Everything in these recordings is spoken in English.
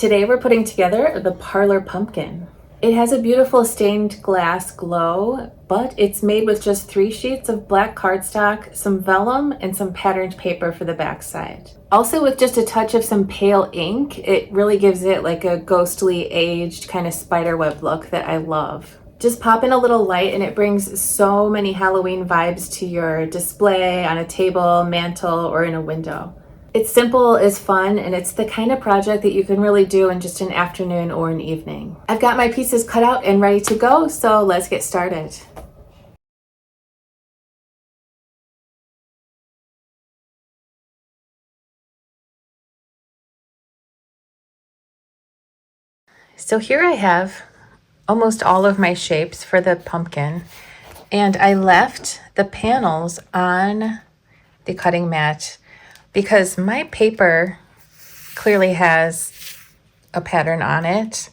Today we're putting together the Parlor Pumpkin. It has a beautiful stained glass glow, but it's made with just 3 sheets of black cardstock, some vellum, and some patterned paper for the backside. Also, with just a touch of some pale ink, it really gives it like a ghostly, aged kind of spiderweb look that I love. Just pop in a little light and it brings so many Halloween vibes to your display, on a table, mantel, or in a window. It's simple, it's fun, and it's the kind of project that you can really do in just an afternoon or an evening. I've got my pieces cut out and ready to go, so let's get started. So here I have almost all of my shapes for the pumpkin, and I left the panels on the cutting mat because my paper clearly has a pattern on it.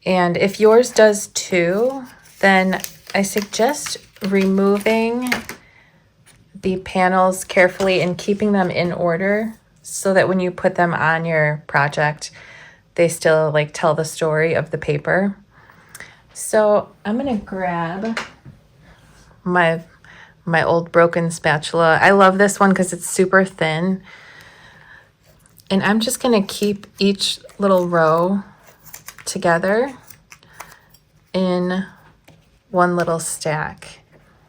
And if yours does too, then I suggest removing the panels carefully and keeping them in order so that when you put them on your project, they still like tell the story of the paper. So I'm gonna grab my old broken spatula. I love this one because it's super thin. And I'm just gonna keep each little row together in one little stack.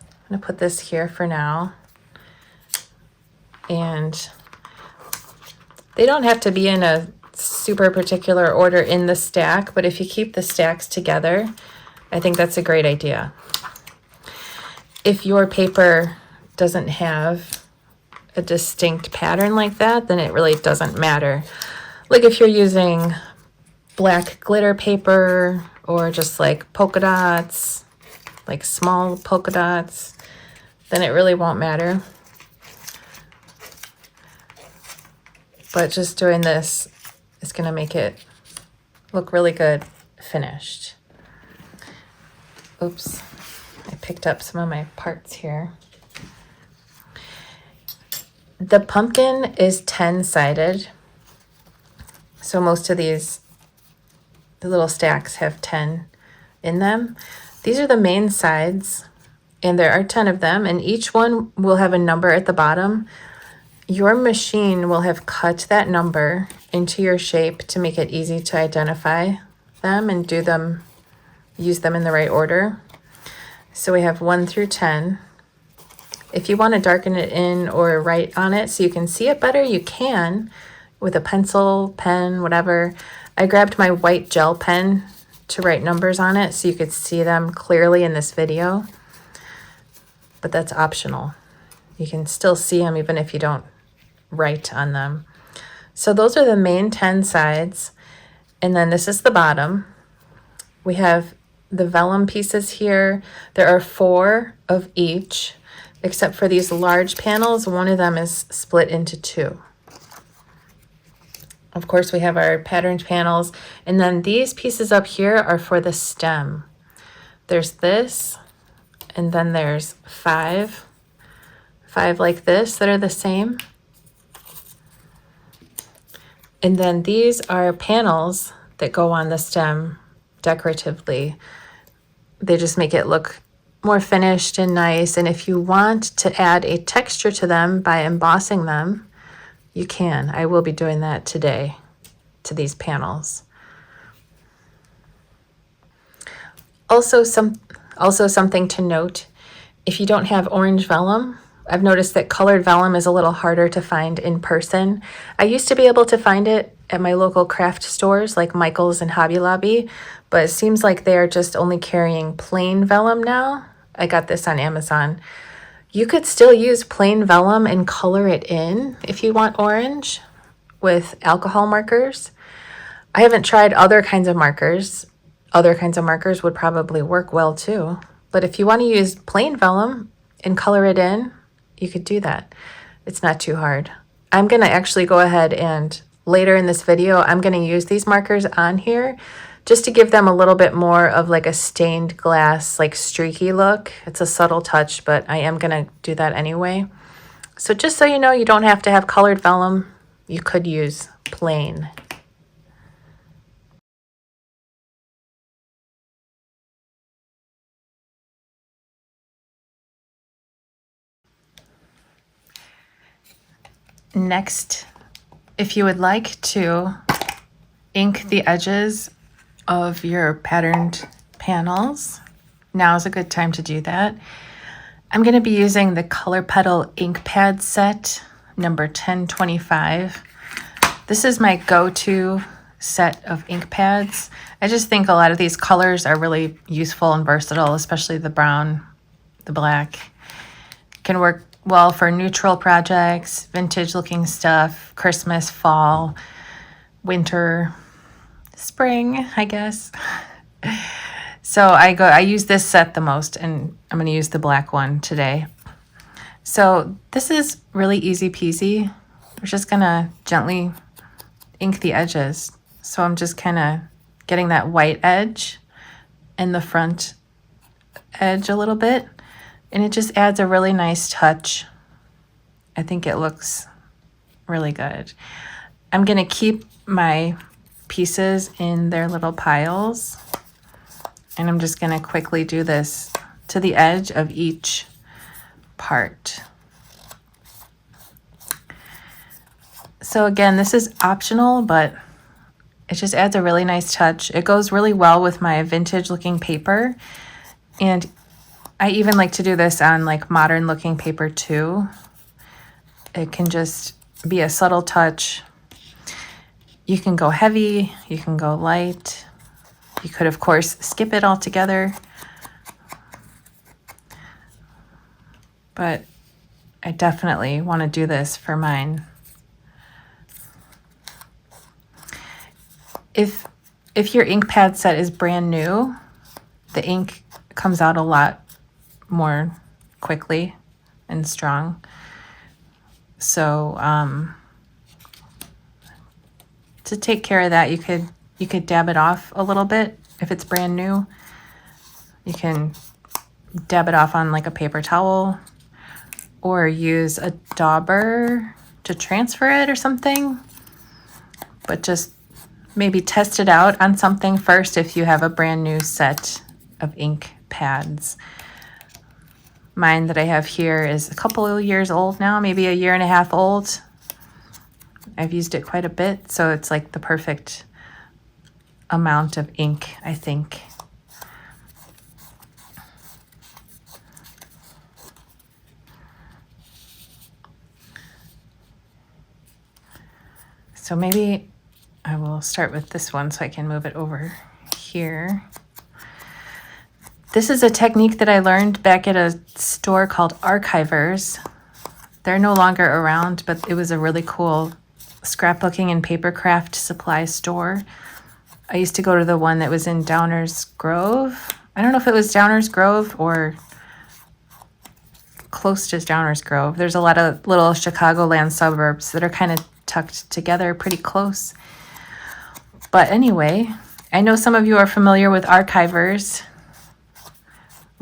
I'm gonna put this here for now. And they don't have to be in a super particular order in the stack, but if you keep the stacks together, I think that's a great idea. If your paper doesn't have a distinct pattern like that, then it really doesn't matter. Like if you're using black glitter paper or just like polka dots, like small polka dots, then it really won't matter. But just doing this is gonna make it look really good finished. Oops. I picked up some of my parts here. The pumpkin is 10-sided. So most of these, the little stacks have 10 in them. These are the main sides, and there are 10 of them, and each one will have a number at the bottom. Your machine will have cut that number into your shape to make it easy to identify them and use them in the right order. So we have 1 through 10. If you want to darken it in or write on it so you can see it better, you can with a pencil, pen, whatever. I grabbed my white gel pen to write numbers on it so you could see them clearly in this video, but that's optional. You can still see them even if you don't write on them. So those are the main 10 sides, and then this is the bottom. We have the vellum pieces here. There are 4 of each, except for these large panels. One of them is split into 2. Of course, we have our patterned panels, and then these pieces up here are for the stem. There's this, and then there's 5 like this that are the same. And then these are panels that go on the stem decoratively. They just make it look more finished and nice. And if you want to add a texture to them by embossing them, you can. I will be doing that today to these panels. Also something to note, if you don't have orange vellum, I've noticed that colored vellum is a little harder to find in person. I used to be able to find it at my local craft stores like Michael's and Hobby Lobby, but it seems like they are just only carrying plain vellum now. I got this on Amazon. You could still use plain vellum and color it in if you want orange with alcohol markers. I haven't tried other kinds of markers. Other kinds of markers would probably work well too. But if you want to use plain vellum and color it in, you could do that. It's not too hard. I'm going to actually go ahead and later in this video, I'm going to use these markers on here just to give them a little bit more of like a stained glass, like streaky look. It's a subtle touch, but I am going to do that anyway. So just so you know, you don't have to have colored vellum. You could use plain. Next, if you would like to ink the edges of your patterned panels, now is a good time to do that. I'm going to be using the Color Petal ink pad set number 1025. This is my go-to set of ink pads. I just think a lot of these colors are really useful and versatile, especially the brown, the black. Can work well for neutral projects, vintage looking stuff, Christmas, fall, winter, spring, I guess. So I use this set the most, and I'm going to use the black one today. So this is really easy peasy. We're just going to gently ink the edges. So I'm just kind of getting that white edge and the front edge a little bit, and it just adds a really nice touch. I think it looks really good. I'm going to keep my pieces in their little piles, and I'm just going to quickly do this to the edge of each part. So again, this is optional, but it just adds a really nice touch. It goes really well with my vintage looking paper. And I even like to do this on like modern looking paper too. It can just be a subtle touch. You can go heavy, you can go light. You could, of course, skip it altogether. But I definitely want to do this for mine. If your ink pad set is brand new, the ink comes out a lot more quickly and strong. So to take care of that, you could dab it off a little bit. If it's brand new, you can dab it off on like a paper towel or use a dauber to transfer it or something. But just maybe test it out on something first if you have a brand new set of ink pads. Mine that I have here is a couple of years old now, maybe a year and a half old. I've used it quite a bit, so it's like the perfect amount of ink, I think. So maybe I will start with this one so I can move it over here. This is a technique that I learned back at a store called Archivers. They're no longer around, but it was a really cool scrapbooking and papercraft supply store. I used to go to the one that was in Downers Grove. I don't know if it was Downers Grove or close to Downers Grove. There's a lot of little Chicagoland suburbs that are kind of tucked together pretty close. But anyway, I know some of you are familiar with Archivers.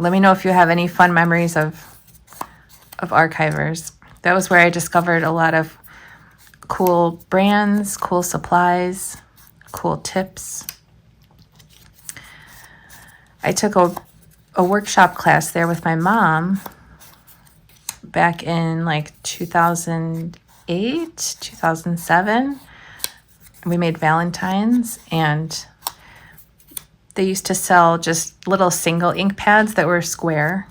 Let me know if you have any fun memories of Archivers. That was where I discovered a lot of cool brands, cool supplies, cool tips. I took a workshop class there with my mom back in like 2008, 2007. We made Valentines, and they used to sell just little single ink pads that were square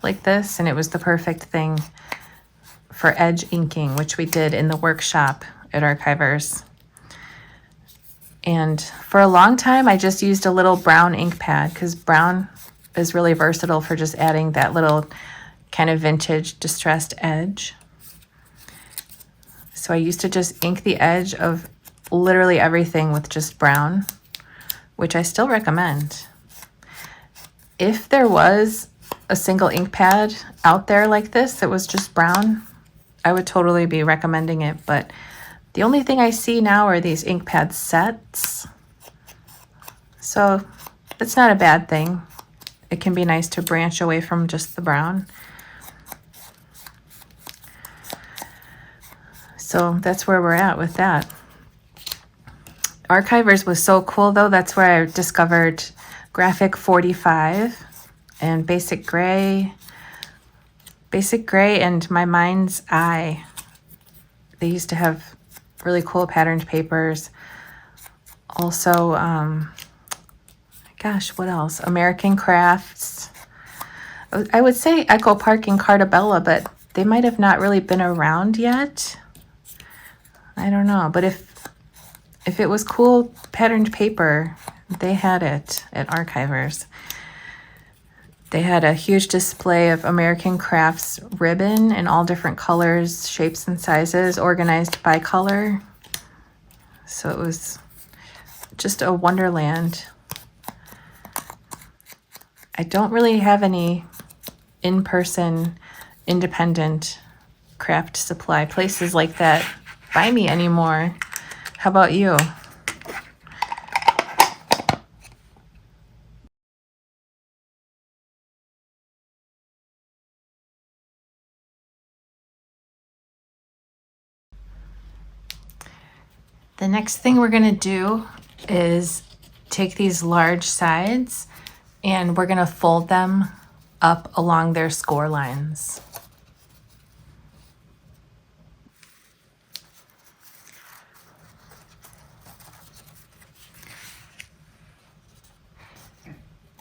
like this, and it was the perfect thing for edge inking, which we did in the workshop at Archivers. And for a long time, I just used a little brown ink pad because brown is really versatile for just adding that little kind of vintage distressed edge. So I used to just ink the edge of literally everything with just brown, which I still recommend. If there was a single ink pad out there like this that was just brown, I would totally be recommending it. But the only thing I see now are these ink pad sets. So it's not a bad thing. It can be nice to branch away from just the brown. So that's where we're at with that. Archivers was so cool though. That's where I discovered Graphic 45 and Basic Gray and My Mind's Eye They used to have really cool patterned papers. Also, gosh, what else? American Crafts. I would say Echo Park and Cartabella, but they might have not really been around yet. I don't know. But if it was cool patterned paper, they had it at Archivers. They had a huge display of American Crafts ribbon in all different colors, shapes, and sizes, organized by color. So it was just a wonderland. I don't really have any in-person, independent craft supply places like that by me anymore. How about you? The next thing we're gonna do is take these large sides and we're gonna fold them up along their score lines.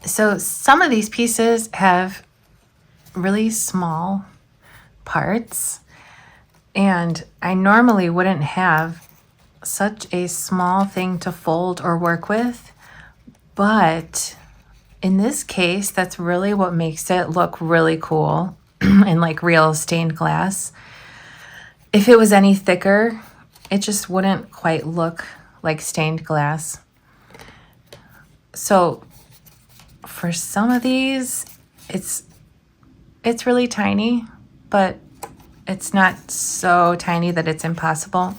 So some of these pieces have really small parts, and I normally wouldn't have such a small thing to fold or work with, but in this case, that's really what makes it look really cool and like real stained glass. If it was any thicker, it just wouldn't quite look like stained glass. So for some of these, it's really tiny, but it's not so tiny that it's impossible.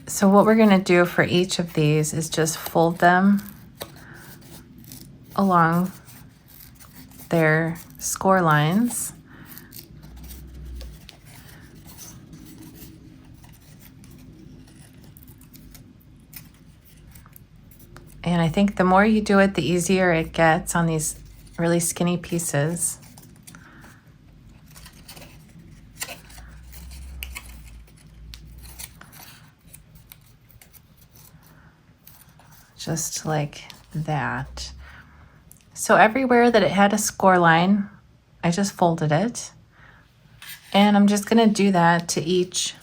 So what we're gonna do for each of these is just fold them along their score lines. And I think the more you do it, the easier it gets on these really skinny pieces. Just like that. So everywhere that it had a score line, I just folded it. And I'm just gonna do that to each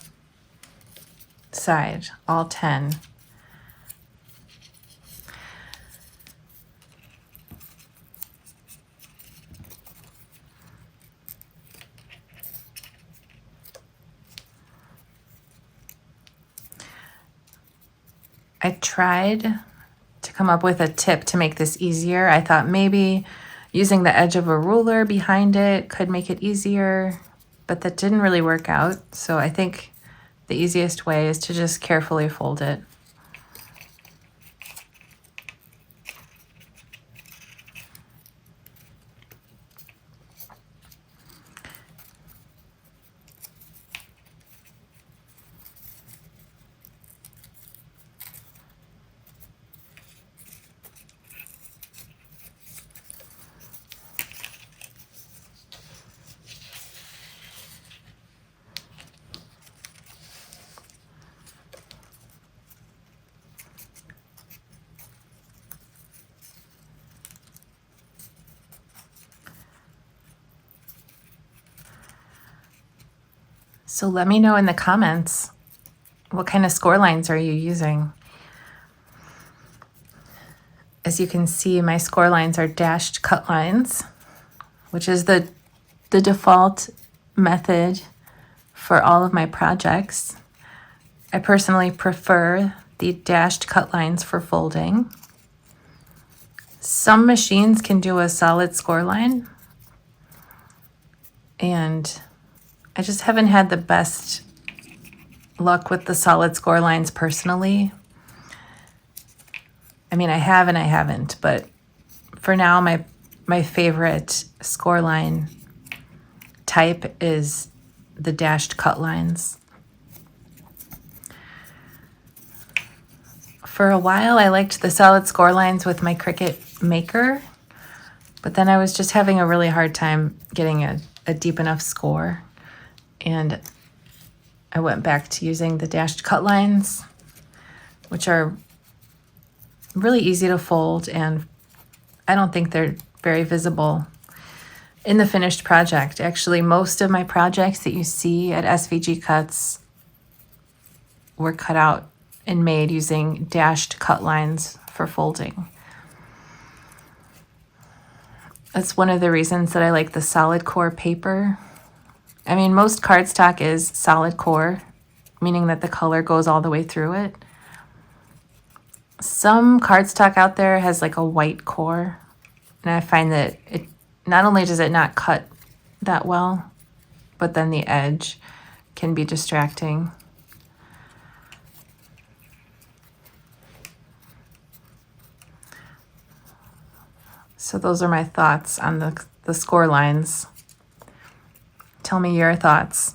side, all 10. I tried to come up with a tip to make this easier. I thought maybe using the edge of a ruler behind it could make it easier, but that didn't really work out. So I think the easiest way is to just carefully fold it. So let me know in the comments, what kind of score lines are you using? As you can see, my score lines are dashed cut lines, which is the default method for all of my projects. I personally prefer the dashed cut lines for folding. Some machines can do a solid score line, and I just haven't had the best luck with the solid score lines personally. I mean, I have and I haven't, but for now, my favorite score line type is the dashed cut lines. For a while, I liked the solid score lines with my Cricut Maker, but then I was just having a really hard time getting a deep enough score. and I went back to using the dashed cut lines, which are really easy to fold, and I don't think they're very visible in the finished project. Actually, most of my projects that you see at SVG Cuts were cut out and made using dashed cut lines for folding. That's one of the reasons that I like the solid core paper. I mean, most cardstock is solid core, meaning that the color goes all the way through it. Some cardstock out there has like a white core, and I find that it not only does it not cut that well, but then the edge can be distracting. So those are my thoughts on the score lines. Tell me your thoughts.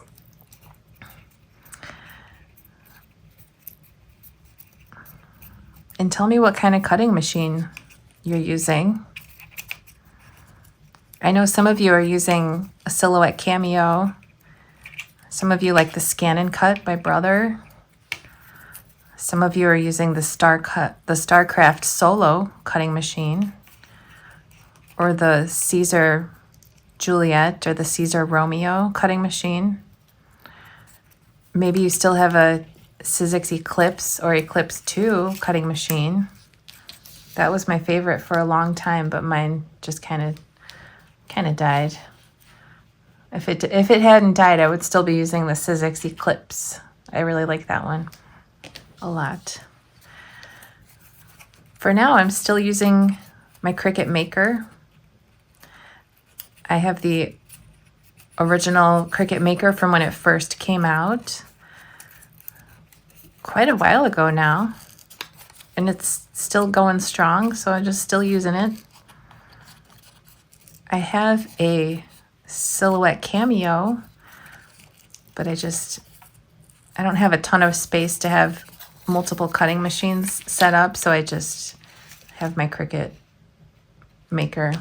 And tell me what kind of cutting machine you're using. I know some of you are using a Silhouette Cameo. Some of you like the Scan and Cut by Brother. Some of you are using the StarCraft Solo cutting machine, or the Caesar Juliet or the Caesar Romeo cutting machine. Maybe you still have a Sizzix Eclipse or Eclipse 2 cutting machine. That was my favorite for a long time, but mine just kind of died. If it hadn't died, I would still be using the Sizzix Eclipse. I really like that one a lot. For now, I'm still using my Cricut Maker. I have the original Cricut Maker from when it first came out, quite a while ago now, and it's still going strong, so I'm just still using it. I have a Silhouette Cameo, but I don't have a ton of space to have multiple cutting machines set up, so I just have my Cricut Maker.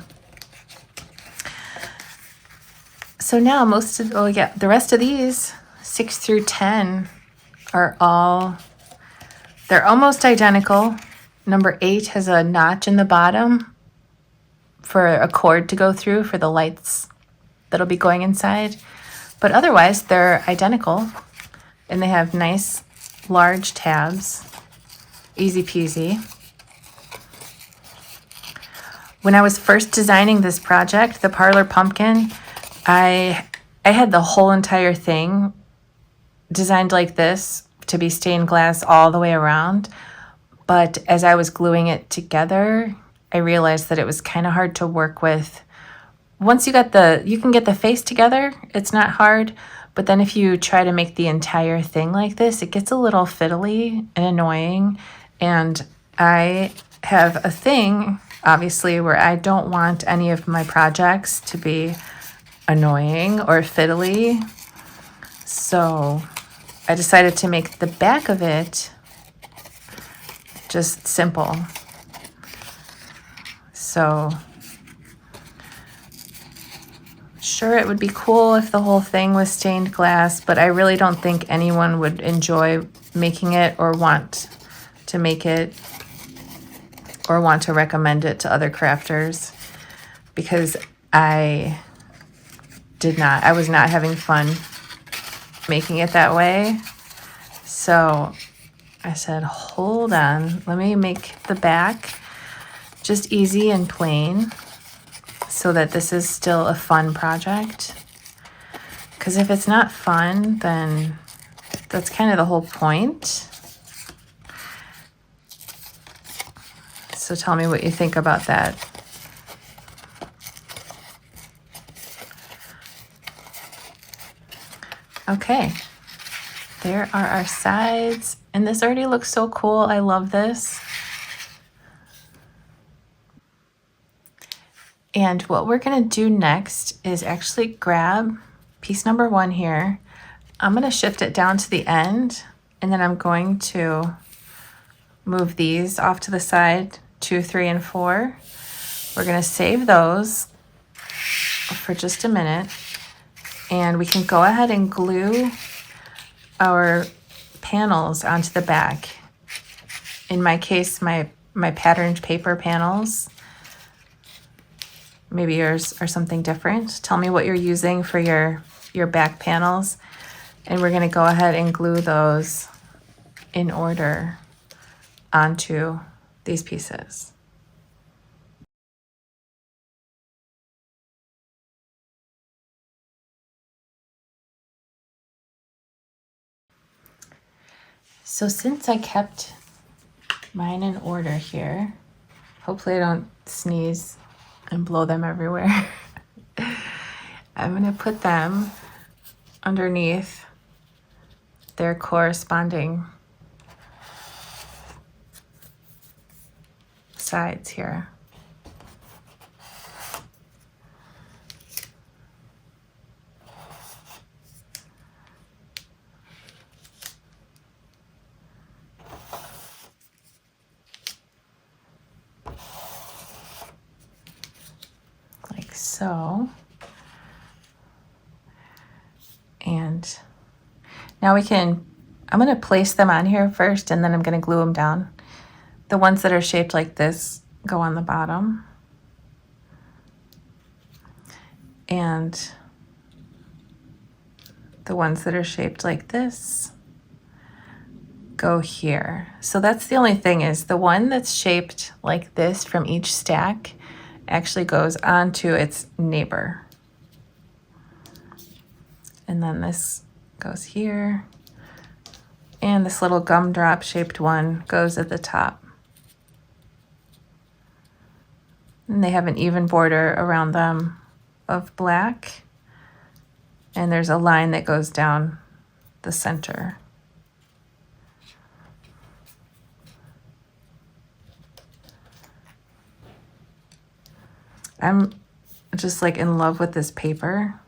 So now the rest of these 6 through 10 are they're almost identical. Number 8 has a notch in the bottom for a cord to go through for the lights that'll be going inside. But otherwise, they're identical, and they have nice large tabs. Easy peasy. When I was first designing this project, the Parlor Pumpkin, I had the whole entire thing designed like this to be stained glass all the way around. But as I was gluing it together, I realized that it was kind of hard to work with. Once you can get the face together, it's not hard. But then if you try to make the entire thing like this, it gets a little fiddly and annoying. And I have a thing, obviously, where I don't want any of my projects to be annoying or fiddly. So I decided to make the back of it just simple. So sure, it would be cool if the whole thing was stained glass, but I really don't think anyone would enjoy making it or want to make it or want to recommend it to other crafters, because I was not having fun making it that way. So I said, hold on, let me make the back just easy and plain so that this is still a fun project. Because if it's not fun, then that's kind of the whole point. So tell me what you think about that. Okay, there are our sides, and this already looks so cool. I love this. And what we're gonna do next is actually grab piece number 1 here. I'm gonna shift it down to the end, and then I'm going to move these off to the side, 2, 3, and 4. We're gonna save those for just a minute. And we can go ahead and glue our panels onto the back. In my case, my patterned paper panels. Maybe yours are something different. Tell me what you're using for your back panels. And we're gonna go ahead and glue those in order onto these pieces. So since I kept mine in order here, hopefully I don't sneeze and blow them everywhere. I'm gonna put them underneath their corresponding sides here. Like so. And now I'm going to place them on here first, and then I'm going to glue them down. The ones that are shaped like this go on the bottom. And the ones that are shaped like this go here. So that's the only thing, is the one that's shaped like this from each stack actually goes onto its neighbor. And then this goes here. And this little gumdrop shaped one goes at the top. And they have an even border around them of black. And there's a line that goes down the center. I'm just like in love with this paper.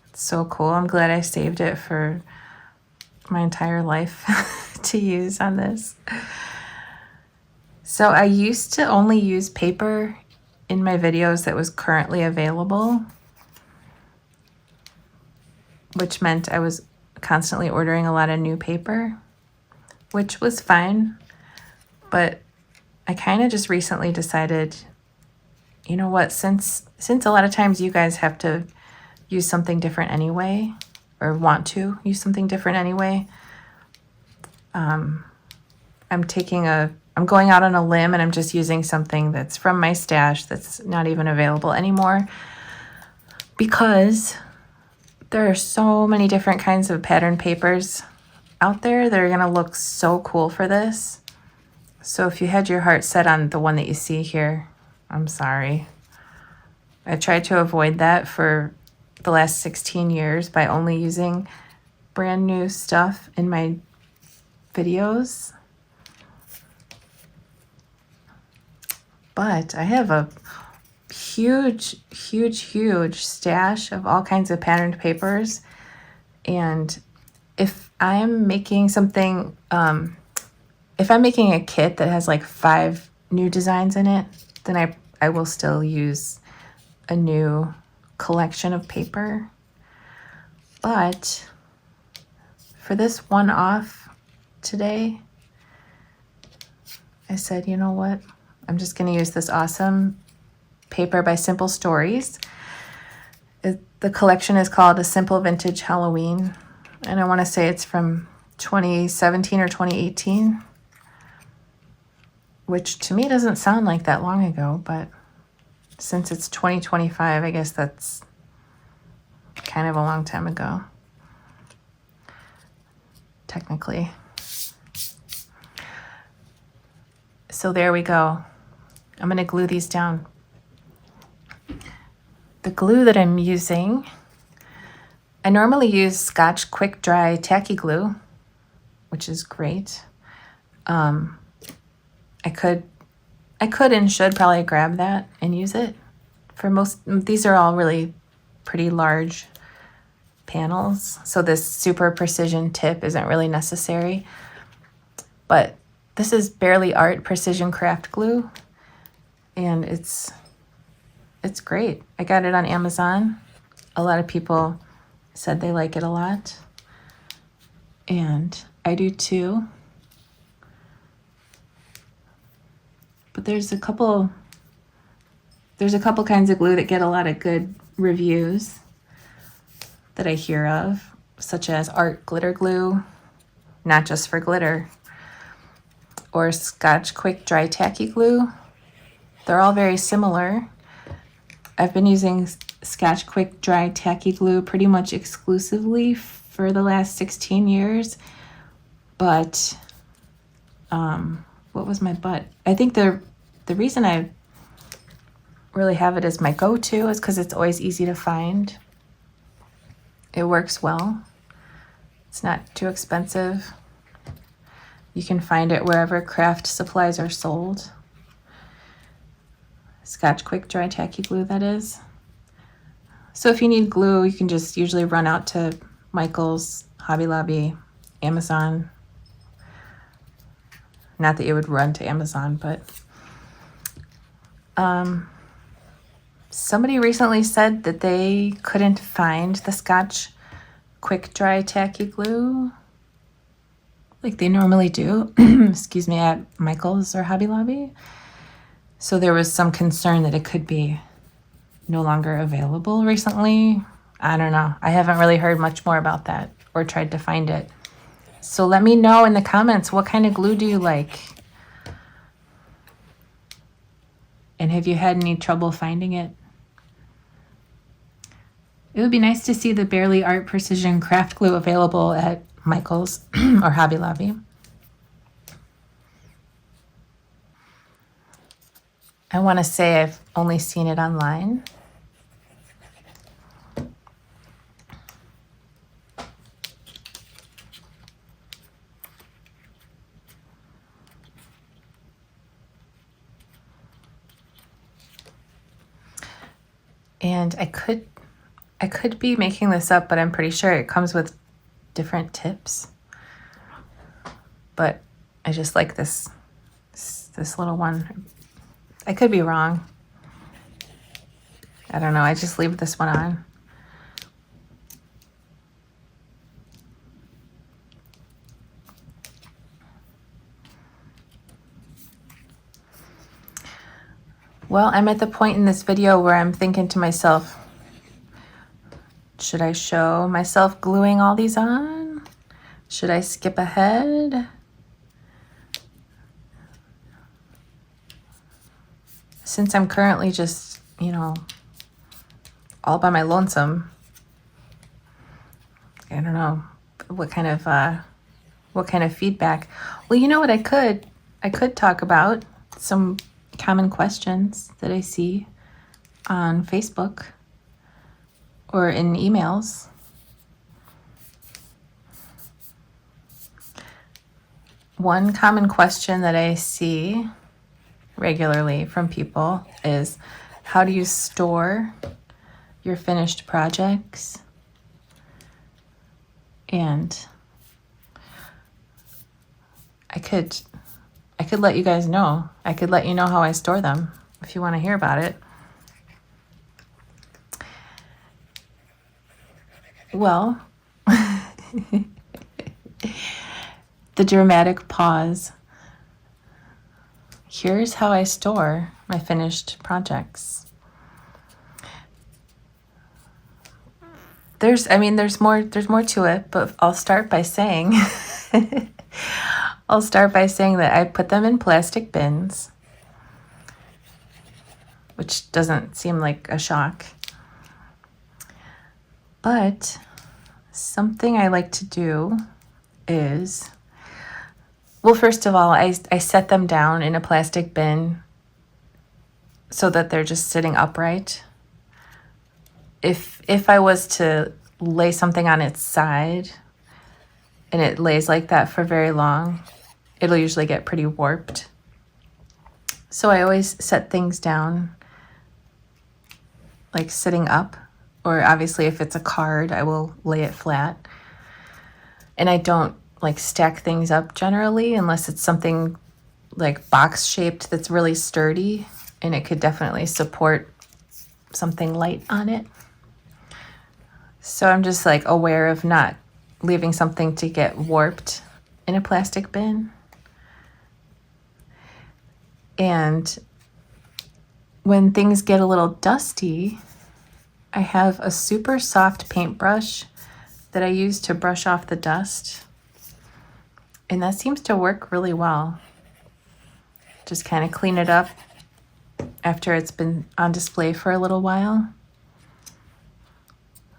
It's so cool. I'm glad I saved it for my entire life to use on this. So I used to only use paper in my videos that was currently available, which meant I was constantly ordering a lot of new paper, which was fine. But I kind of just recently decided, you know what, since a lot of times you guys have to use something different anyway, or want to use something different anyway, I'm going out on a limb, and I'm just using something that's from my stash that's not even available anymore, because there are so many different kinds of pattern papers out there that are gonna look so cool for this. So if you had your heart set on the one that you see here, I'm sorry. I tried to avoid that for the last 16 years by only using brand new stuff in my videos. But I have a huge stash of all kinds of patterned papers. And if I'm making something, if I'm making a kit that has like 5 new designs in it, then I will still use a new collection of paper. But for this one-off today, I said, you know what? I'm just going to use this awesome paper by Simple Stories. The collection is called A Simple Vintage Halloween, and I want to say it's from 2017 or 2018, which to me doesn't sound like that long ago, but since it's 2025, I guess that's kind of a long time ago, technically. So there we go. I'm going to glue these down. The glue that I'm using, I normally use Scotch Quick Dry Tacky Glue, which is great. I could and should probably grab that and use it. For most, these are all really pretty large panels, so this super precision tip isn't really necessary. But this is Barely Art Precision Craft Glue, and it's great. I got it on Amazon. A lot of people said they like it a lot. And I do too. But there's a couple kinds of glue that get a lot of good reviews that I hear of, such as art glitter glue, not just for glitter, or Scotch Quick Dry Tacky Glue. They're all very similar. I've been using Scotch Quick Dry Tacky Glue pretty much exclusively for the last 16 years. But, what was my but? I think the reason I really have it as my go-to is because it's always easy to find. It works well. It's not too expensive. You can find it wherever craft supplies are sold. Scotch Quick Dry Tacky Glue, that is. So if you need glue, you can just usually run out to Michael's, Hobby Lobby, Amazon. Not that you would run to Amazon, but somebody recently said that they couldn't find the Scotch Quick Dry Tacky Glue like they normally do, excuse me, at Michael's or Hobby Lobby. So there was some concern that it could be no longer available recently. I don't know. I haven't really heard much more about that or tried to find it. So let me know in the comments, what kind of glue do you like? And have you had any trouble finding it? It would be nice to see the Barely Art Precision Craft Glue available at Michael's or Hobby Lobby. I want to say I've only seen it online. And I could be making this up, but I'm pretty sure it comes with different tips. But I just like this little one. I could be wrong. I don't know. I just leave this one on. Well, I'm at the point in this video where I'm thinking to myself, should I show myself gluing all these on? Should I skip ahead? Since I'm currently just, all by my lonesome, I don't know what kind of feedback. Well, you know what I could talk about some common questions that I see on Facebook or in emails. One common question that I see regularly from people is, how do you store your finished projects? And I could let you guys know. I could let you know how I store them if you want to hear about it. Well, the dramatic pause. Here's how I store my finished projects. There's more to it, but I'll start by saying that I put them in plastic bins, which doesn't seem like a shock. But something I like to do is, well, first of all, I set them down in a plastic bin so that they're just sitting upright. If I was to lay something on its side and it lays like that for very long, it'll usually get pretty warped. So I always set things down like sitting up, or obviously if it's a card, I will lay it flat. And I don't like stack things up generally unless it's something like box shaped that's really sturdy and it could definitely support something light on it. So I'm just like aware of not leaving something to get warped in a plastic bin. And when things get a little dusty, I have a super soft paintbrush that I use to brush off the dust. And that seems to work really well. Just kind of clean it up after it's been on display for a little while.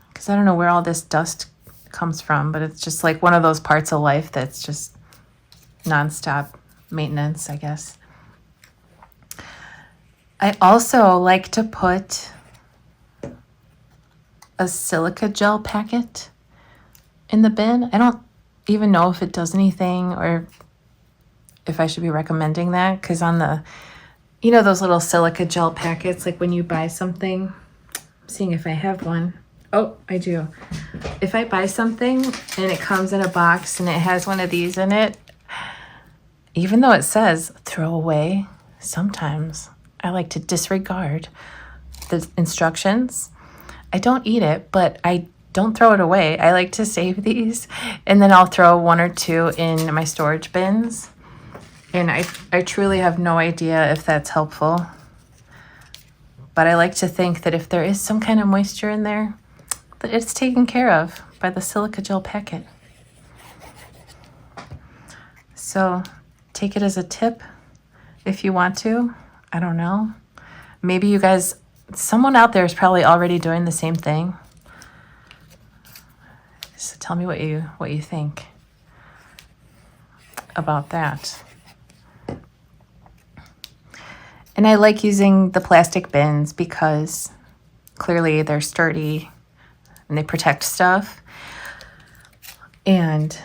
Because I don't know where all this dust comes from, but it's just like one of those parts of life that's just nonstop maintenance, I guess. I also like to put a silica gel packet in the bin. I don't even know if it does anything or if I should be recommending that, because on the, you know, those little silica gel packets, like when you buy something, I'm seeing if I have one. Oh, I do. If I buy something and it comes in a box and it has one of these in it, even though it says throw away, sometimes I like to disregard the instructions. I don't eat it, but I don't throw it away. I like to save these, and then I'll throw one or two in my storage bins. And I truly have no idea if that's helpful. But I like to think that if there is some kind of moisture in there, that it's taken care of by the silica gel packet. So take it as a tip if you want to. I don't know. Maybe you guys, someone out there is probably already doing the same thing. So tell me what you think about that. And I like using the plastic bins because clearly they're sturdy and they protect stuff. And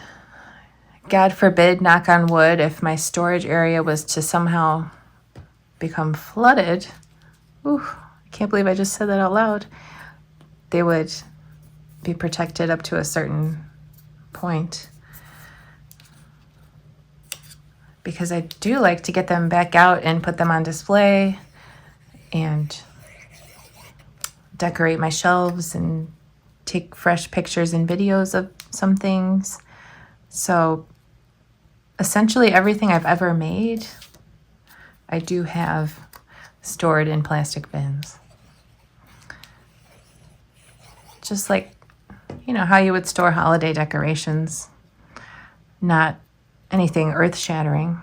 God forbid, knock on wood, if my storage area was to somehow become flooded, ooh, I can't believe I just said that out loud, they would be protected up to a certain point. Because I do like to get them back out and put them on display and decorate my shelves and take fresh pictures and videos of some things. So essentially everything I've ever made, I do have stored in plastic bins. Just like, you know, how you would store holiday decorations, not anything earth-shattering.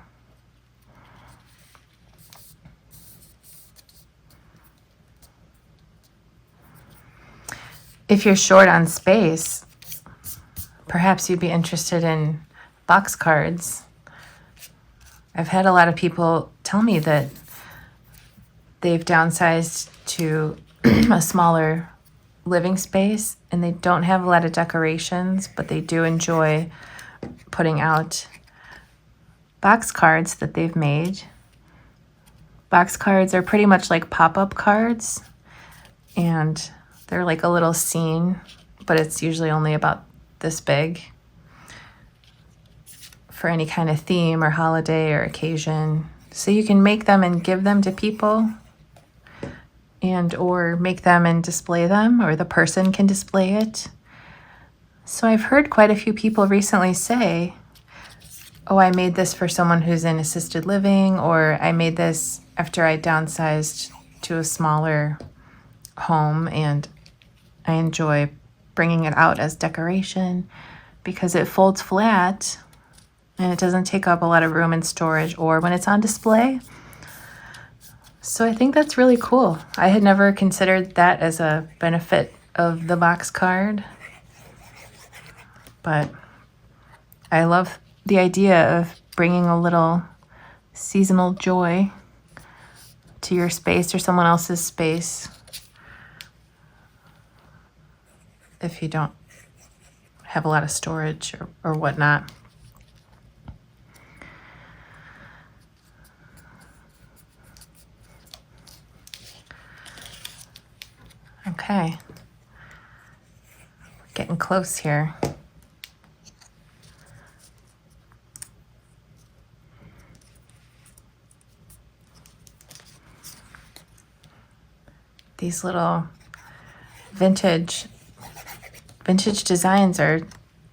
If you're short on space, perhaps you'd be interested in box cards. I've had a lot of people tell me that they've downsized to a smaller living space and they don't have a lot of decorations, but they do enjoy putting out box cards that they've made. Box cards are pretty much like pop-up cards, and they're like a little scene, but it's usually only about this big for any kind of theme or holiday or occasion. So you can make them and give them to people, and or make them and display them, or the person can display it. So I've heard quite a few people recently say, oh, I made this for someone who's in assisted living, or I made this after I downsized to a smaller home and I enjoy bringing it out as decoration because it folds flat and it doesn't take up a lot of room in storage or when it's on display. So I think that's really cool. I had never considered that as a benefit of the box card, but I love the idea of bringing a little seasonal joy to your space or someone else's space if you don't have a lot of storage or whatnot. Okay, we're getting close here. These little vintage vintage designs are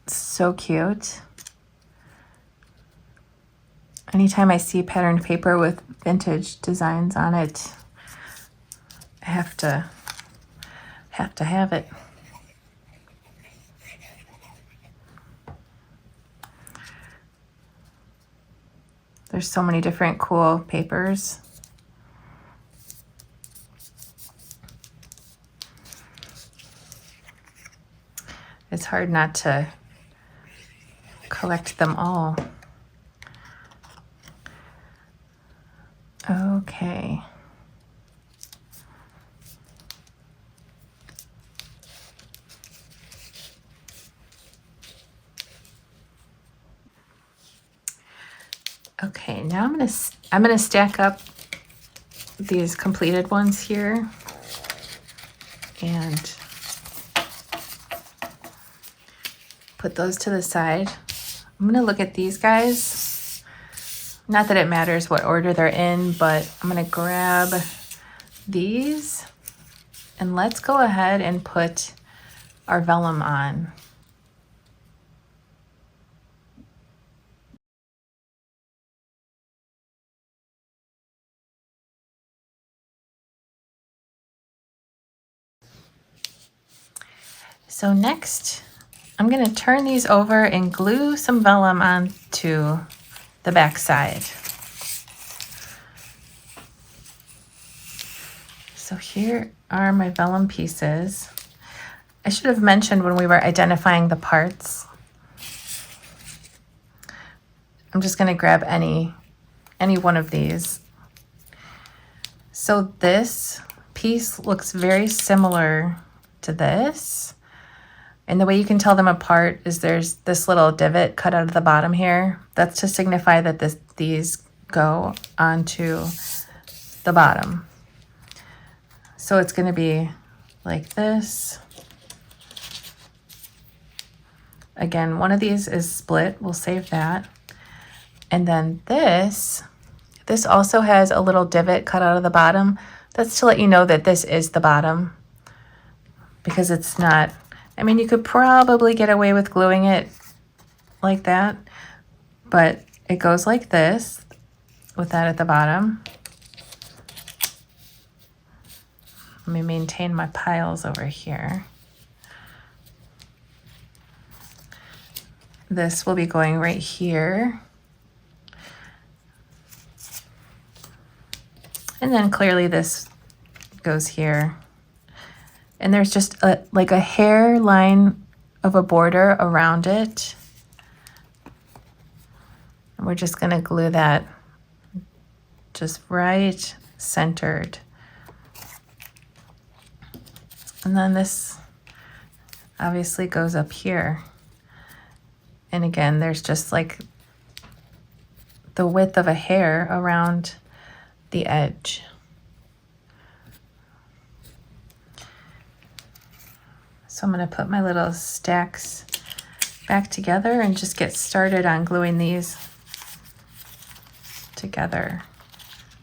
so cute. Anytime I see patterned paper with vintage designs on it, I have to have it. There's so many different cool papers. It's hard not to collect them all. Okay. Okay, now I'm gonna stack up these completed ones here and put those to the side. I'm gonna look at these guys. Not that it matters what order they're in, but I'm gonna grab these and let's go ahead and put our vellum on. So next, I'm gonna turn these over and glue some vellum onto the back side. So here are my vellum pieces. I should have mentioned when we were identifying the parts. I'm just gonna grab any one of these. So this piece looks very similar to this. And the way you can tell them apart is there's this little divot cut out of the bottom here. That's to signify that these go onto the bottom. So it's going to be like this. Again, one of these is split. We'll save that. And then this also has a little divot cut out of the bottom. That's to let you know that this is the bottom, because it's not, I mean, you could probably get away with gluing it like that, but it goes like this with that at the bottom. Let me maintain my piles over here. This will be going right here. And then clearly this goes here. And there's just like a hair line of a border around it. And we're just gonna glue that just right centered. And then this obviously goes up here. And again, there's just like the width of a hair around the edge. So I'm going to put my little stacks back together and just get started on gluing these together,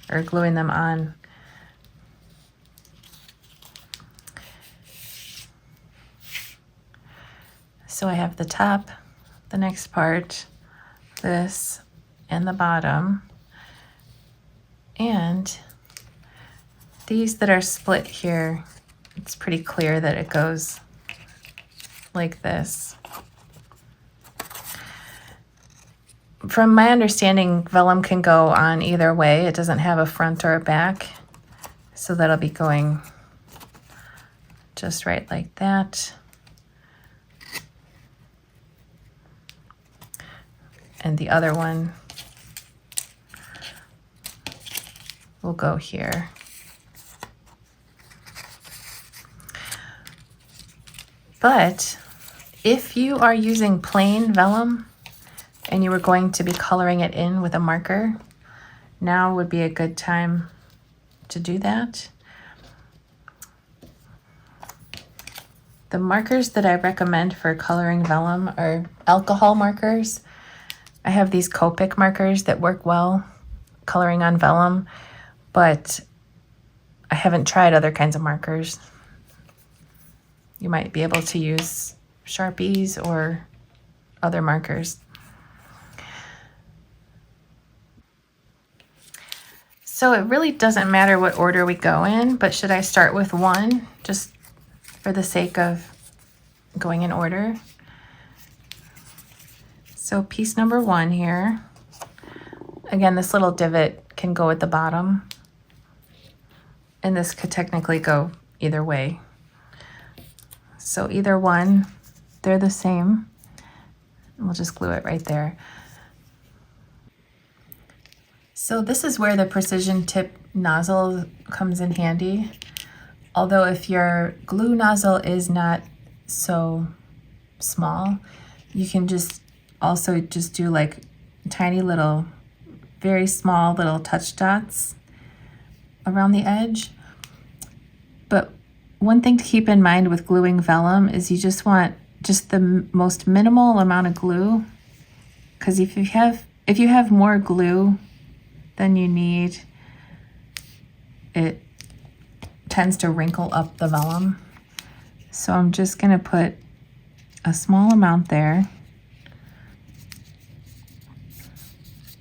or gluing them on. So I have the top, the next part, this, and the bottom. And these that are split here, it's pretty clear that it goes like this. From my understanding, vellum can go on either way. It doesn't have a front or a back. So that'll be going just right like that. And the other one will go here. But if you are using plain vellum and you were going to be coloring it in with a marker, now would be a good time to do that. The markers that I recommend for coloring vellum are alcohol markers. I have these Copic markers that work well coloring on vellum, but I haven't tried other kinds of markers. You might be able to use Sharpies or other markers. So it really doesn't matter what order we go in, but should I start with one just for the sake of going in order? So piece number 1 here. Again, this little divot can go at the bottom, and this could technically go either way. So either one, they're the same. We'll just glue it right there. So this is where the precision tip nozzle comes in handy. Although if your glue nozzle is not so small, you can just also just do like tiny little, very small little touch dots around the edge. But one thing to keep in mind with gluing vellum is you just want just the most minimal amount of glue, because if you have more glue than you need, it tends to wrinkle up the vellum. So I'm just going to put a small amount there,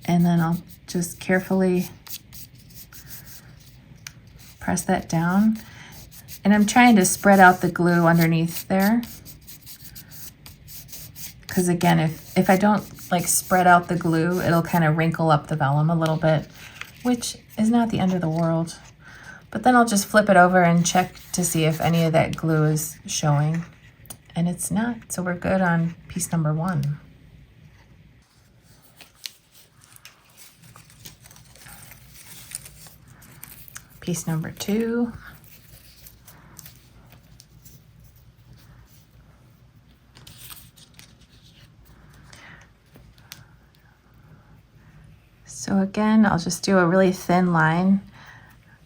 and then I'll just carefully press that down. And I'm trying to spread out the glue underneath there, because again, if I don't like spread out the glue, it'll kind of wrinkle up the vellum a little bit, which is not the end of the world. But then I'll just flip it over and check to see if any of that glue is showing, and it's not, so we're good on piece number 1. Piece number 2. So again, I'll just do a really thin line.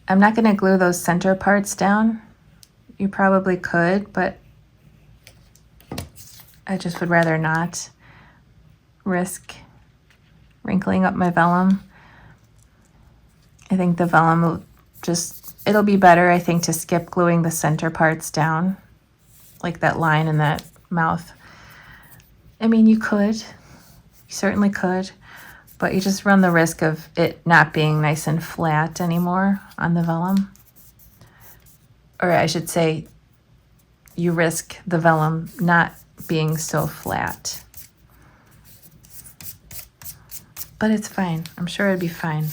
I'm not going to glue those center parts down. You probably could, but I just would rather not risk wrinkling up my vellum. I think the vellum will it'll be better, I think, to skip gluing the center parts down, like that line and that mouth. I mean, you certainly could, but you just run the risk of it not being nice and flat anymore on the vellum. Or I should say, you risk the vellum not being so flat. But it's fine. I'm sure it'd be fine.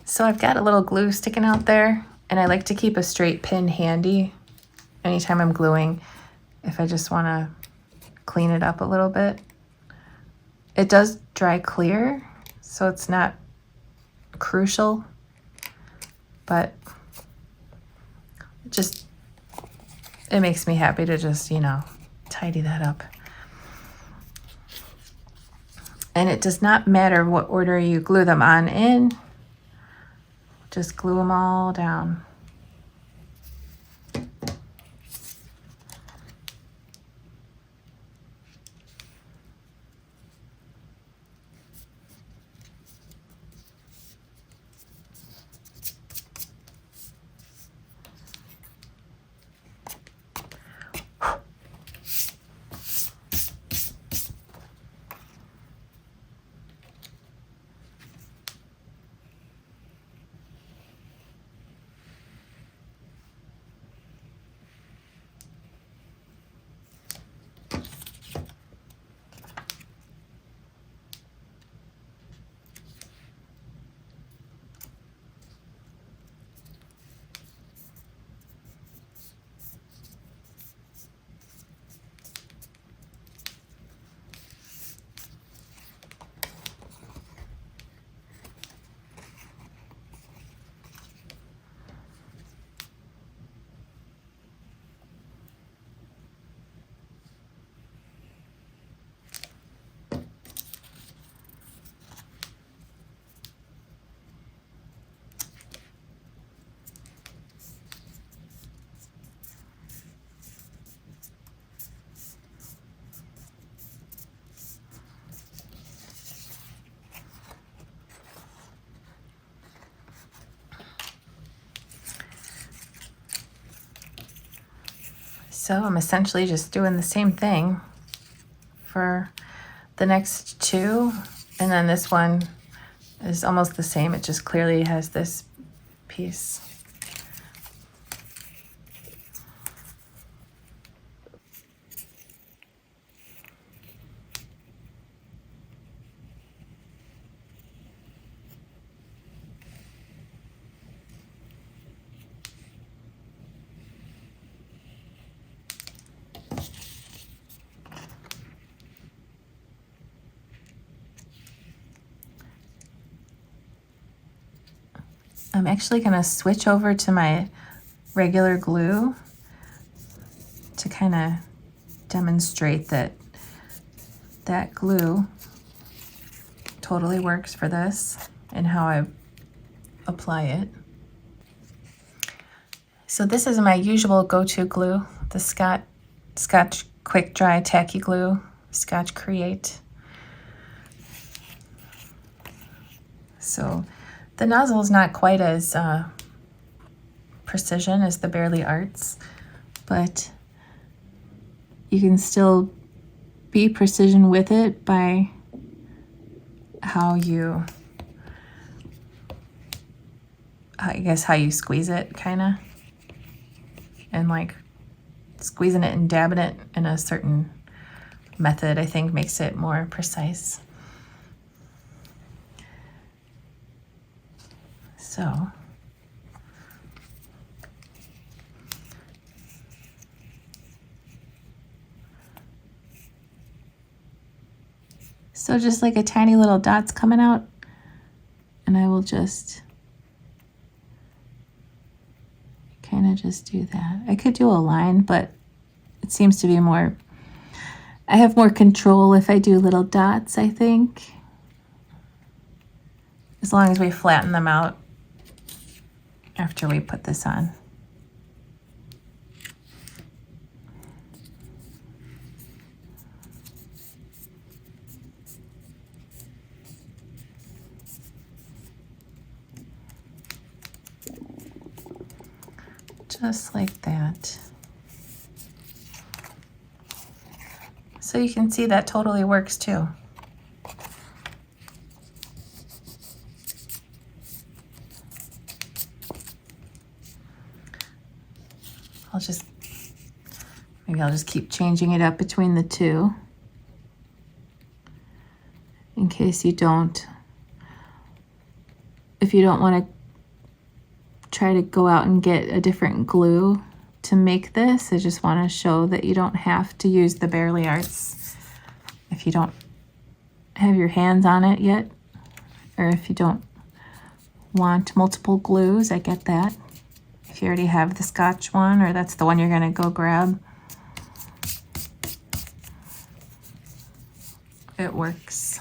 So I've got a little glue sticking out there, and I like to keep a straight pin handy anytime I'm gluing if I just want to clean it up a little bit. It does dry clear, so it's not crucial, but it makes me happy to just, tidy that up. And it does not matter what order you glue them on in, just glue them all down. So I'm essentially just doing the same thing for the next two, and then this one is almost the same. It just clearly has this piece. I'm actually going to switch over to my regular glue to kind of demonstrate that that glue totally works for this and how I apply it. So this is my usual go-to glue, the Scotch Quick Dry Tacky Glue, Scotch Create. So the nozzle is not quite as precision as the Barely Arts, but you can still be precision with it by how you, I guess, how you squeeze it, kind of, and like squeezing it and dabbing it in a certain method, I think, makes it more precise. So just like a tiny little dot's coming out, and I will just kind of just do that. I could do a line, but it seems to be more, I have more control if I do little dots, I think. As long as we flatten them out after we put this on. Just like that. So you can see that totally works too. Maybe I'll just keep changing it up between the two in case you don't, if you don't want to try to go out and get a different glue to make this. I just want to show that you don't have to use the Barely Arts if you don't have your hands on it yet, or if you don't want multiple glues. I get that. If you already have the Scotch one, or that's the one you're going to go grab, it works.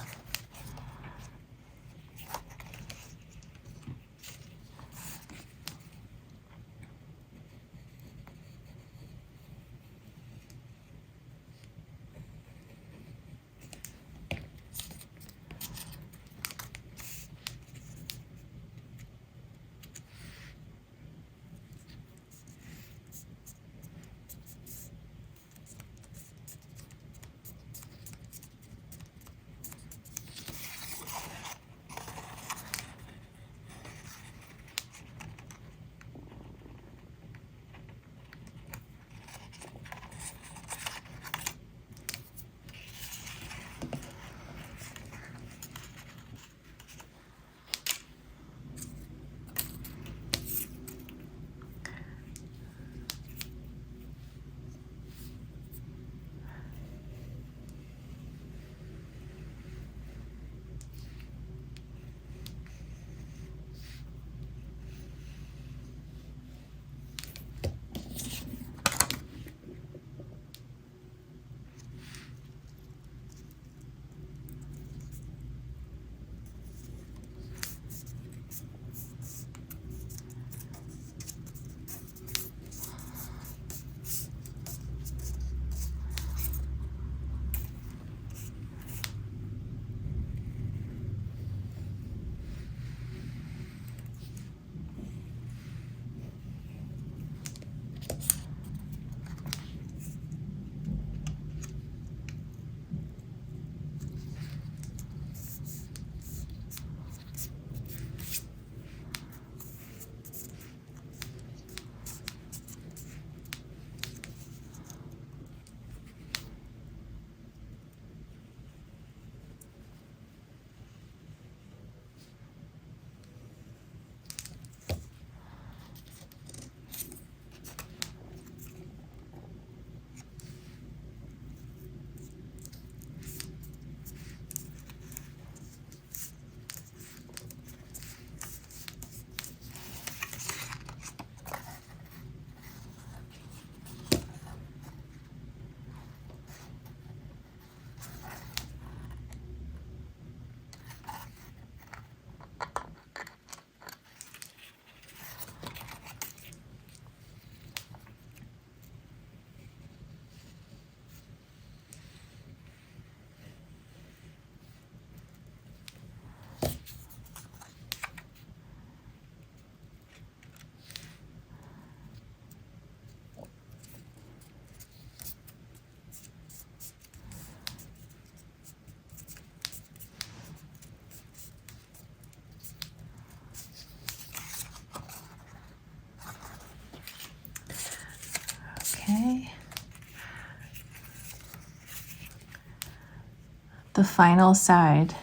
the final side.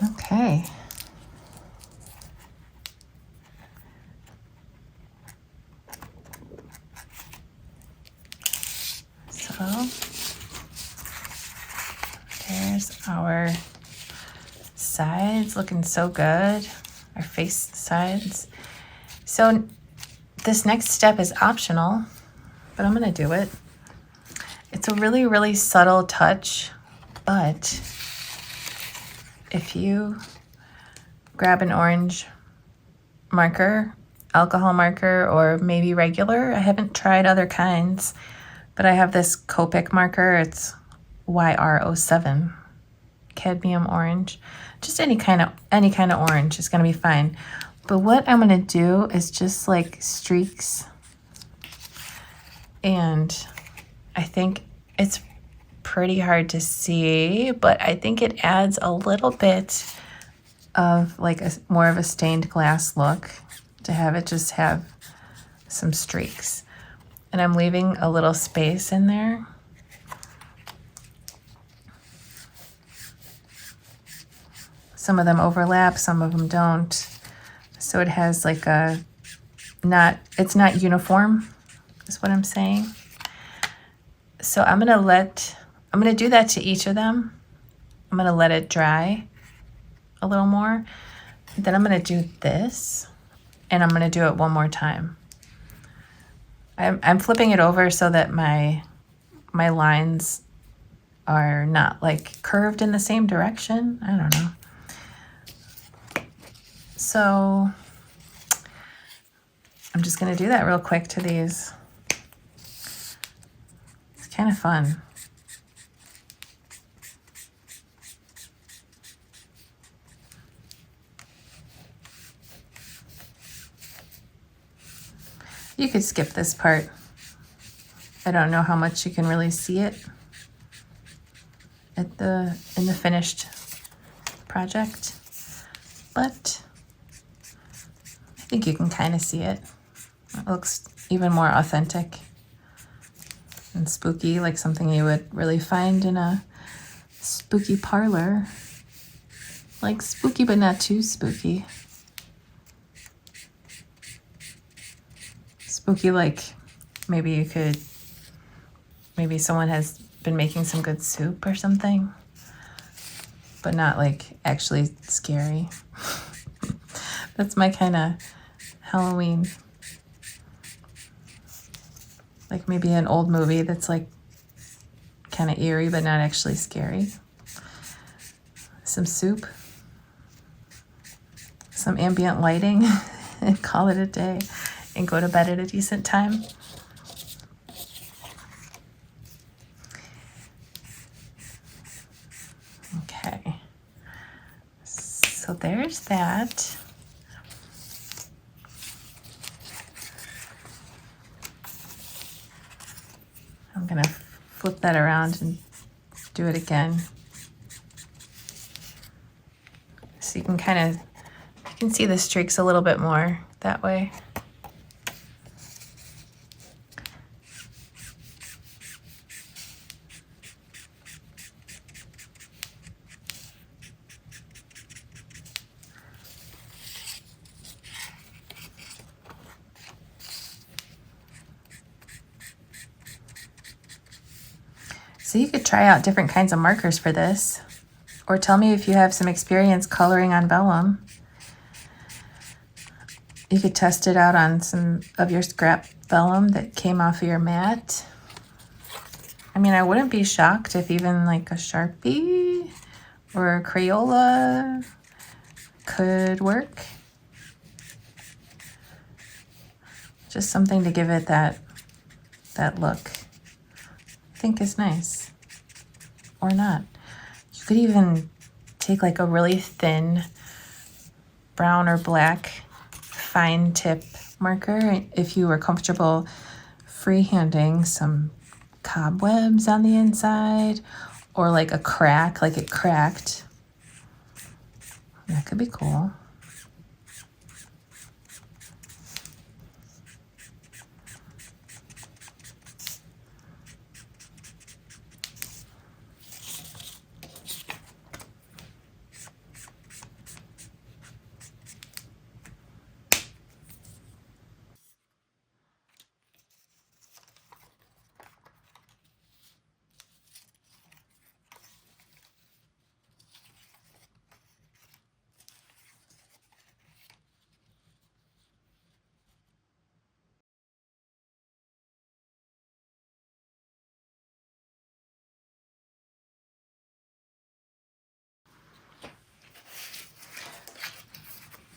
Okay. So there's our sides looking so good, our face sides. So this next step is optional, but I'm gonna do it. It's a really, really subtle touch, but if you grab an orange marker, alcohol marker, or maybe regular, I haven't tried other kinds, but I have this Copic marker. It's YR07, cadmium orange. Just any kind of orange is gonna be fine. But what I'm gonna do is just like streaks, and I think it's pretty hard to see, but I think it adds a little bit of like more of a stained glass look to have it just have some streaks. And I'm leaving a little space in there. Some of them overlap, some of them don't. So it has like it's not uniform, is what I'm saying. So I'm gonna do that to each of them. I'm gonna let it dry a little more. Then I'm gonna do this, and I'm gonna do it one more time. I'm flipping it over so that my lines are not like curved in the same direction. I don't know. So I'm just gonna do that real quick to these. It's kind of fun. You could skip this part. I don't know how much you can really see it in the finished project, but I think you can kind of see it. It looks even more authentic and spooky, like something you would really find in a spooky parlor. Like spooky, but not too spooky. Spooky, like maybe someone has been making some good soup or something, but not like actually scary. That's my kind of Halloween. Like maybe an old movie that's like kind of eerie, but not actually scary. Some soup, some ambient lighting, and call it a day and go to bed at a decent time. Okay, so there's that. I'm gonna flip that around and do it again. So you can you can see the streaks a little bit more that way. So you could try out different kinds of markers for this, or tell me if you have some experience coloring on vellum. You could test it out on some of your scrap vellum that came off of your mat. I mean, I wouldn't be shocked if even like a Sharpie or a Crayola could work. Just something to give it that look. I think is nice. Or not. You could even take like a really thin brown or black fine tip marker if you were comfortable freehanding some cobwebs on the inside, or like a crack, like it cracked. That could be cool.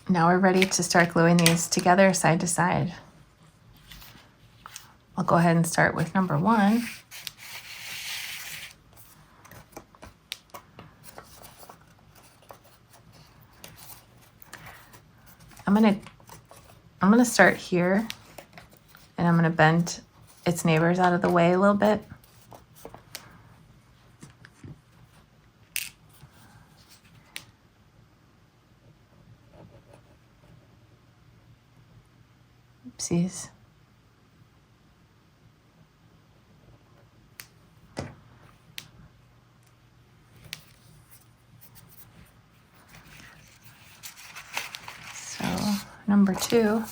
Now we're ready to start gluing these together side to side. I'll go ahead and start with number 1. I'm gonna start here, and I'm gonna bend its neighbors out of the way a little bit. Oopsies. So number 2.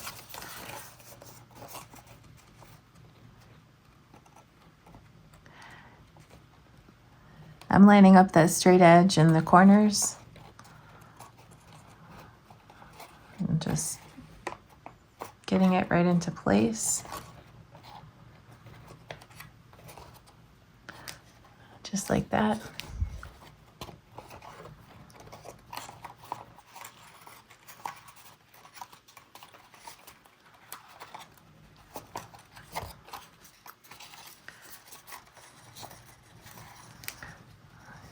I'm lining up that straight edge in the corners and just getting it right into place. Just like that.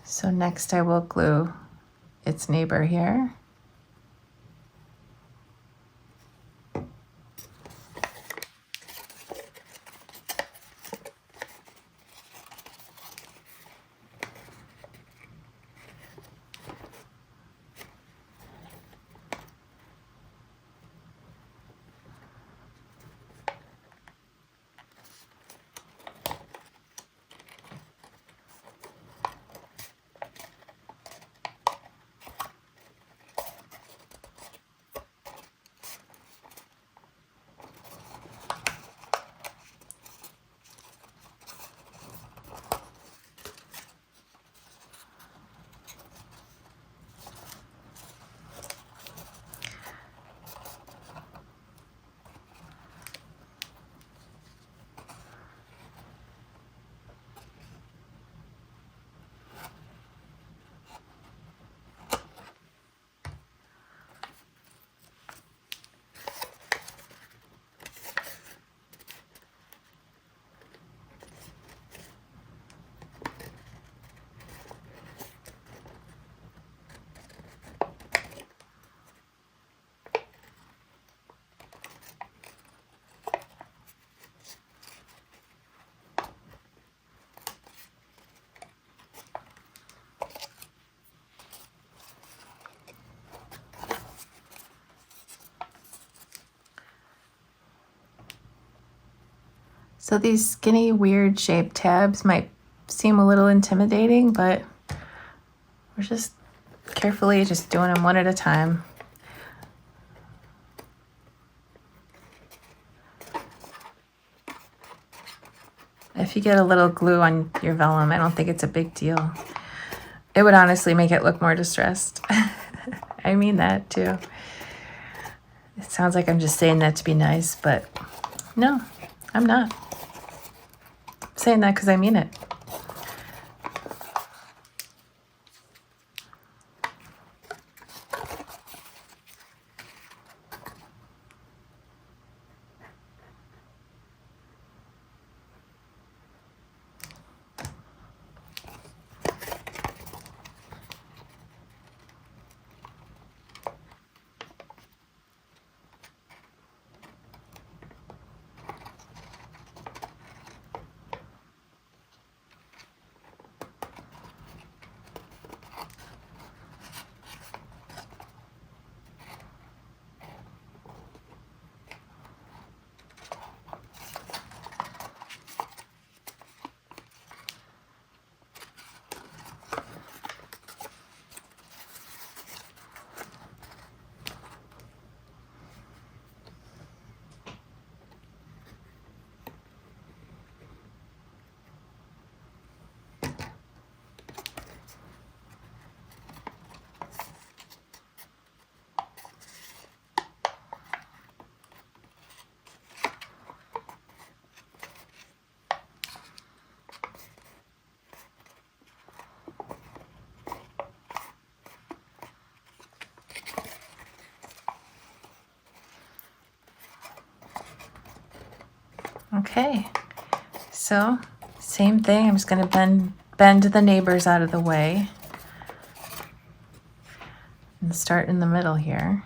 So next I will glue its neighbor here. So these skinny, weird shaped tabs might seem a little intimidating, but we're just carefully just doing them one at a time. If you get a little glue on your vellum, I don't think it's a big deal. It would honestly make it look more distressed. I mean that too. It sounds like I'm just saying that to be nice, but no, I'm not. I'm saying that because I mean it. Okay, so same thing. I'm just going to bend the neighbors out of the way and start in the middle here.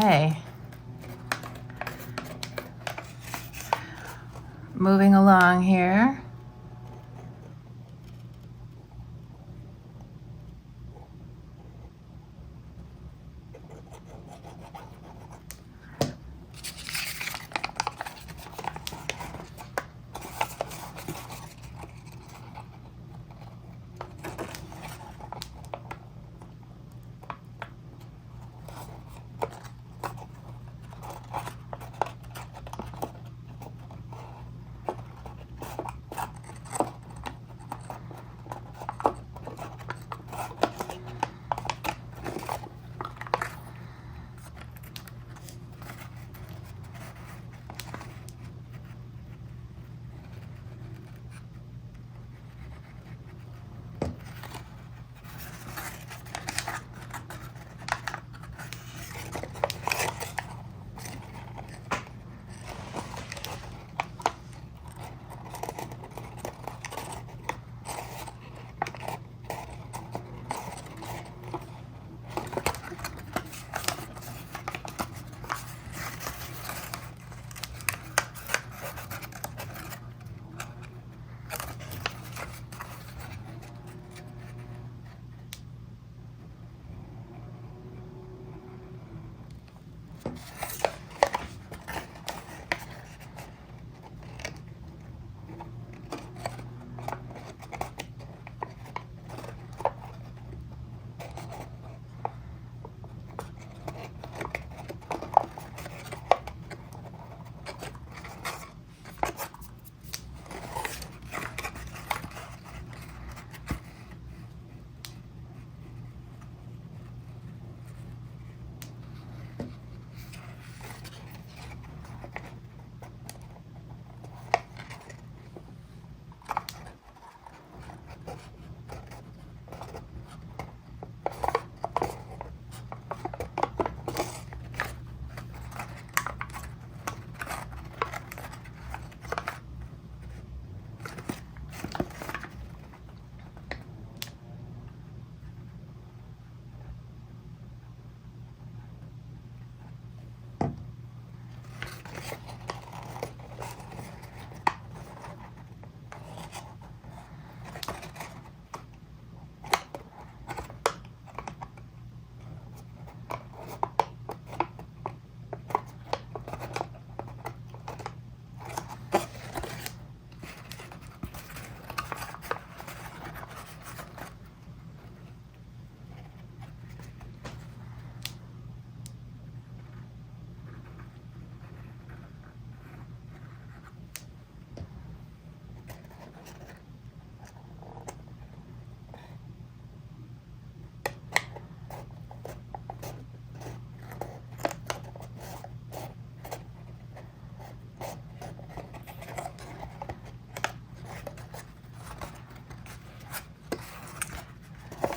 Okay. Moving along here.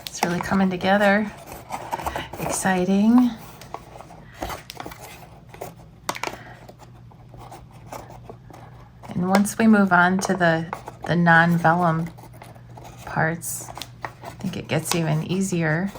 It's really coming together. Exciting. And once we move on to the non-vellum parts, I think it gets even easier.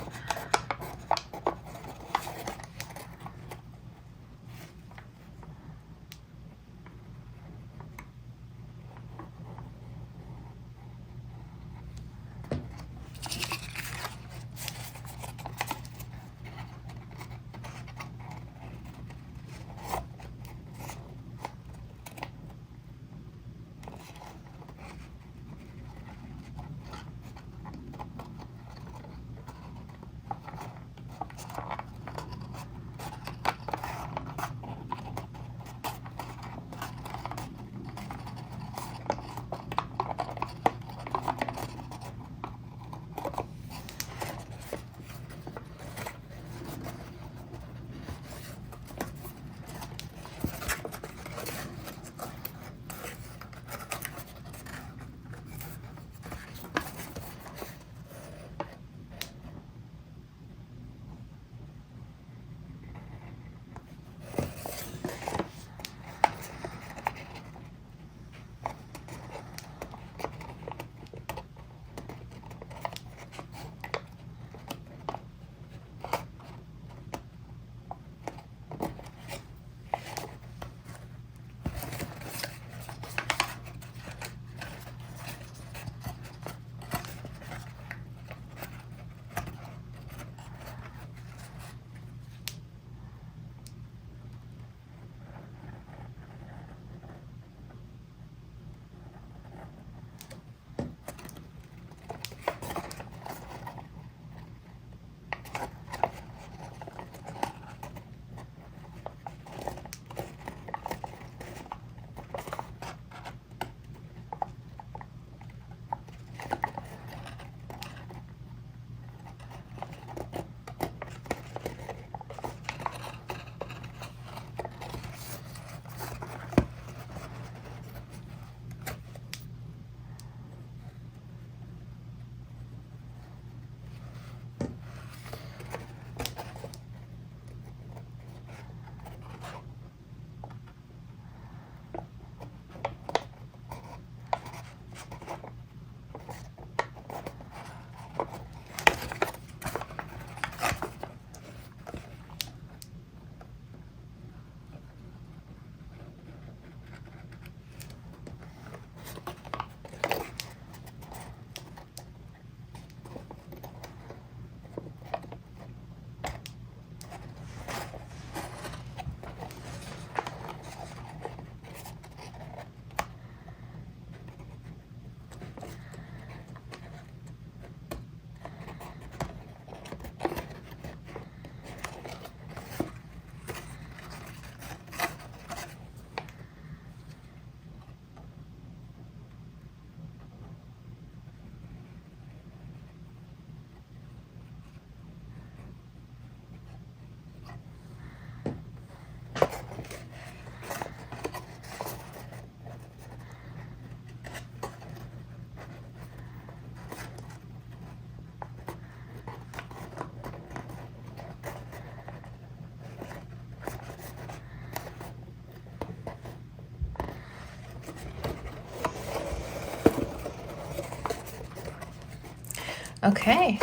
Okay,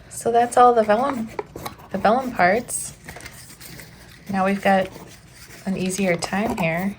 so that's all the vellum parts. Now we've got an easier time here.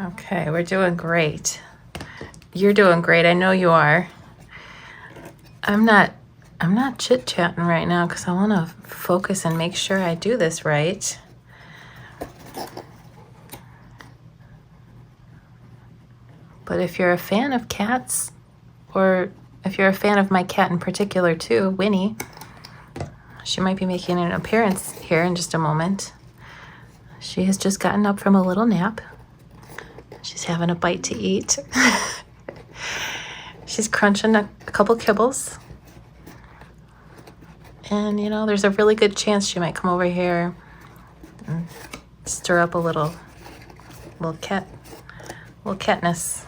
Okay, we're doing great. You're doing great. I know you are. I'm not chit-chatting right now because I want to focus and make sure I do this right. But if you're a fan of cats, or if you're a fan of my cat in particular too, Winnie, she might be making an appearance here in just a moment. She has just gotten up from a little nap. She's having a bite to eat. She's crunching a couple kibbles. And you know, there's a really good chance she might come over here and stir up a little catness.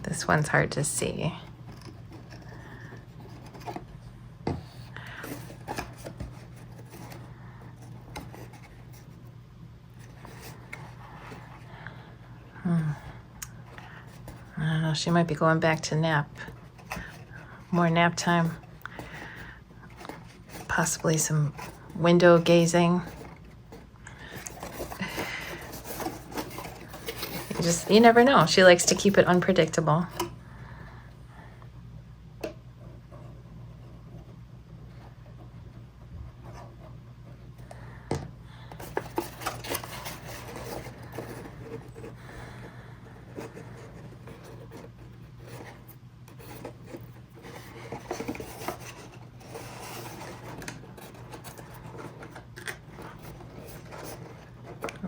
This one's hard to see. I don't know, she might be going back to nap. More nap time. Possibly some window gazing. You never know. She likes to keep it unpredictable.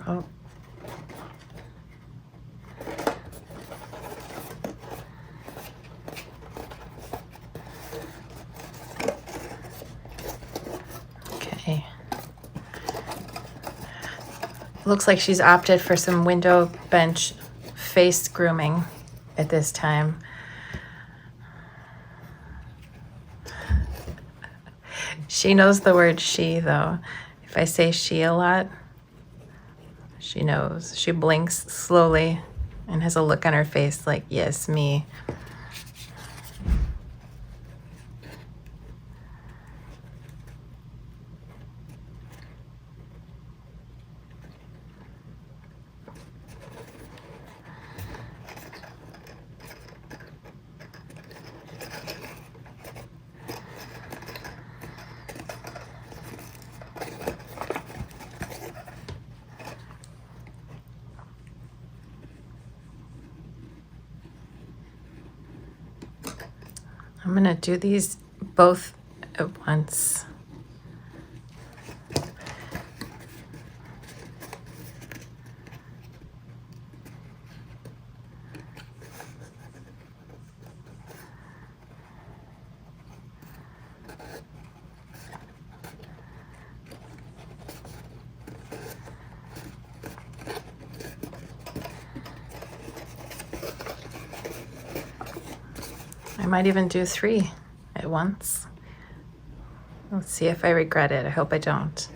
Oh. Okay. Looks like she's opted for some window bench face grooming at this time. She knows the word she, though. If I say she a lot, she knows. She blinks slowly and has a look on her face like, yes, me. I'm gonna do these both at once. I might even do 3 at once. Let's see if I regret it. I hope I don't.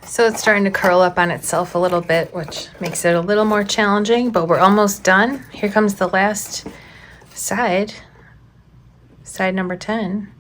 So it's starting to curl up on itself a little bit, which makes it a little more challenging, but we're almost done. Here comes the last side, side number 10.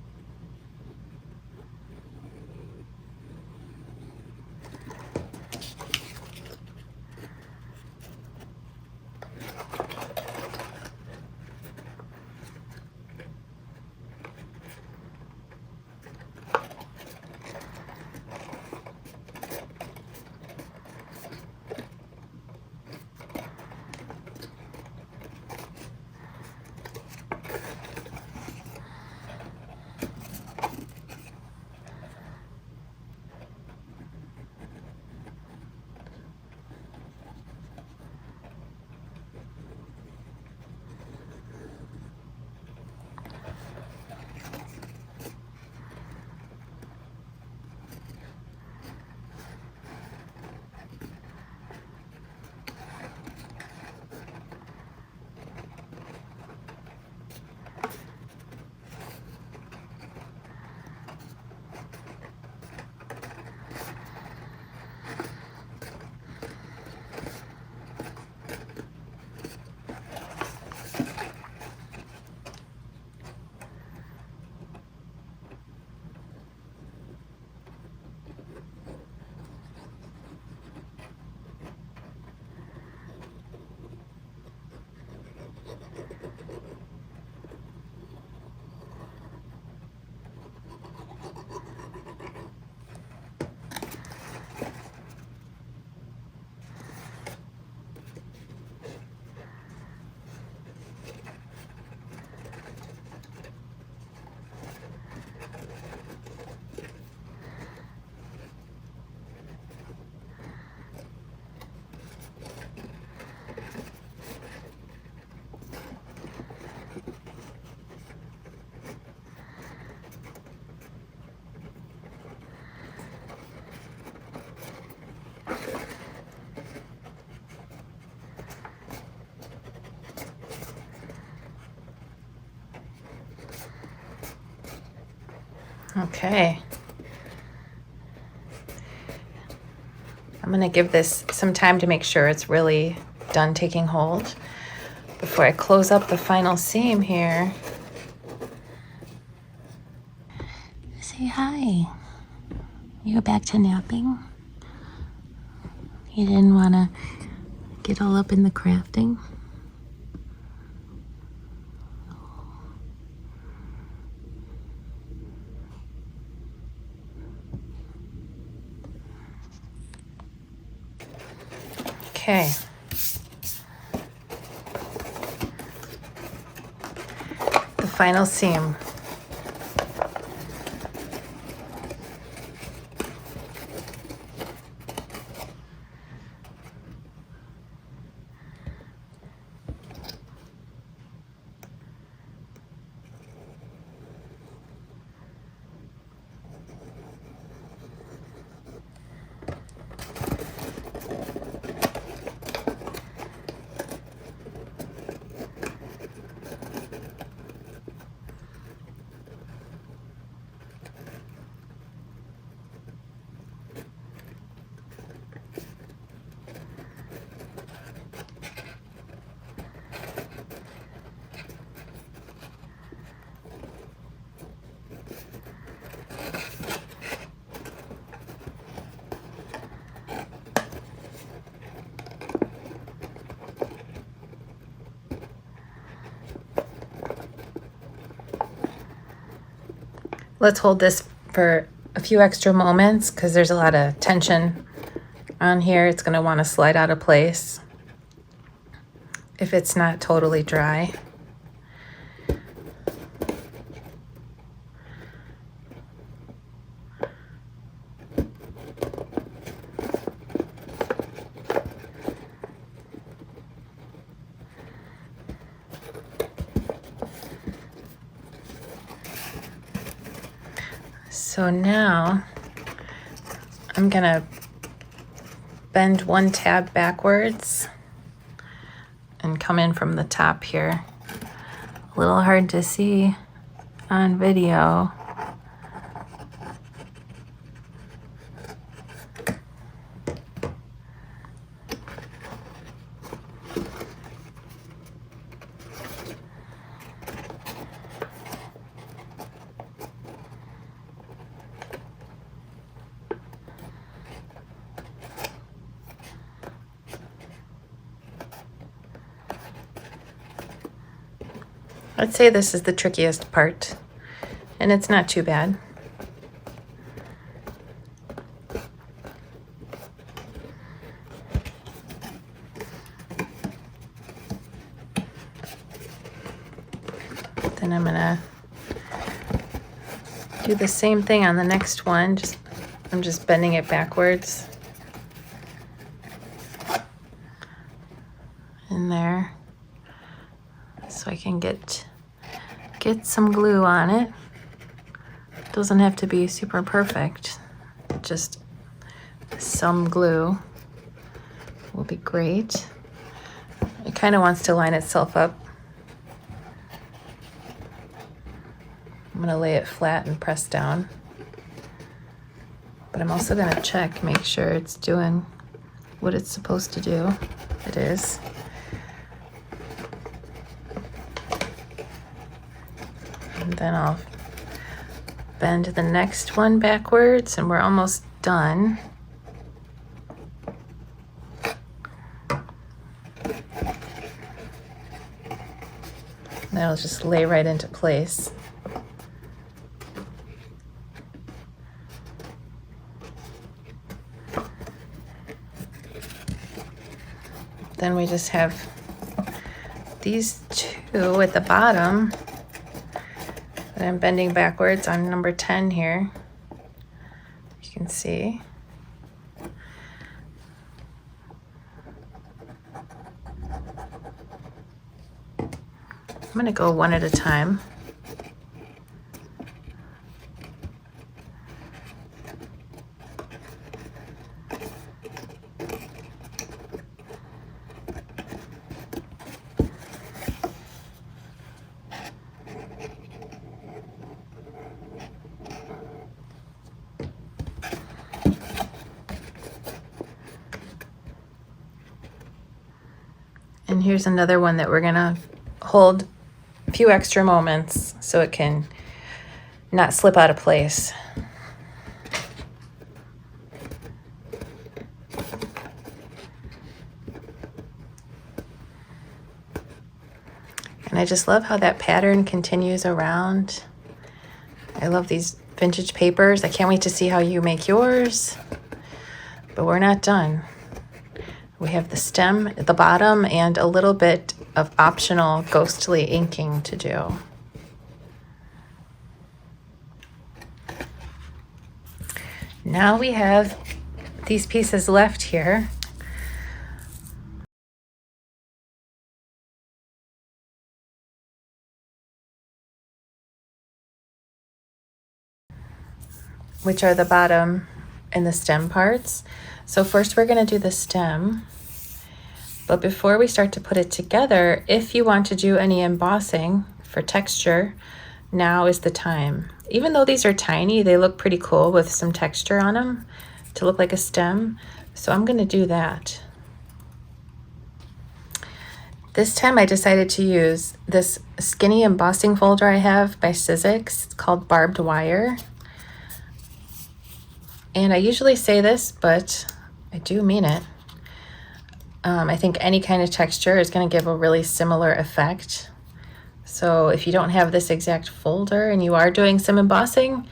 Okay. I'm going to give this some time to make sure it's really done taking hold before I close up the final seam here. Say hi. You're back to napping? You didn't want to get all up in the crafting? Okay. The final seam. Let's hold this for a few extra moments because there's a lot of tension on here. It's going to want to slide out of place if it's not totally dry. So now I'm gonna bend one tab backwards and come in from the top here. A little hard to see on video. I'd say this is the trickiest part, and it's not too bad. Then I'm gonna do the same thing on the next one. I'm just bending it backwards in there so I can get some glue on it. Doesn't have to be super perfect, just some glue will be great. It kind of wants to line itself up. I'm gonna lay it flat and press down, but I'm also gonna check, make sure it's doing what it's supposed to do. It is. And then I'll bend the next one backwards, and we're almost done. That'll just lay right into place. Then we just have these two at the bottom that I'm bending backwards on number 10 here. You can see. I'm going to go one at a time. And here's another one that we're gonna hold a few extra moments so it can not slip out of place. And I just love how that pattern continues around. I love these vintage papers. I can't wait to see how you make yours, but we're not done. We have the stem at the bottom and a little bit of optional ghostly inking to do. Now we have these pieces left here. Which are the bottom and the stem parts. So first we're going to do the stem. But before we start to put it together, if you want to do any embossing for texture, now is the time. Even though these are tiny, they look pretty cool with some texture on them to look like a stem. So I'm going to do that. This time I decided to use this skinny embossing folder I have by Sizzix. It's called Barbed Wire. And I usually say this, but I do mean it. I think any kind of texture is going to give a really similar effect. So if you don't have this exact folder and you are doing some embossing,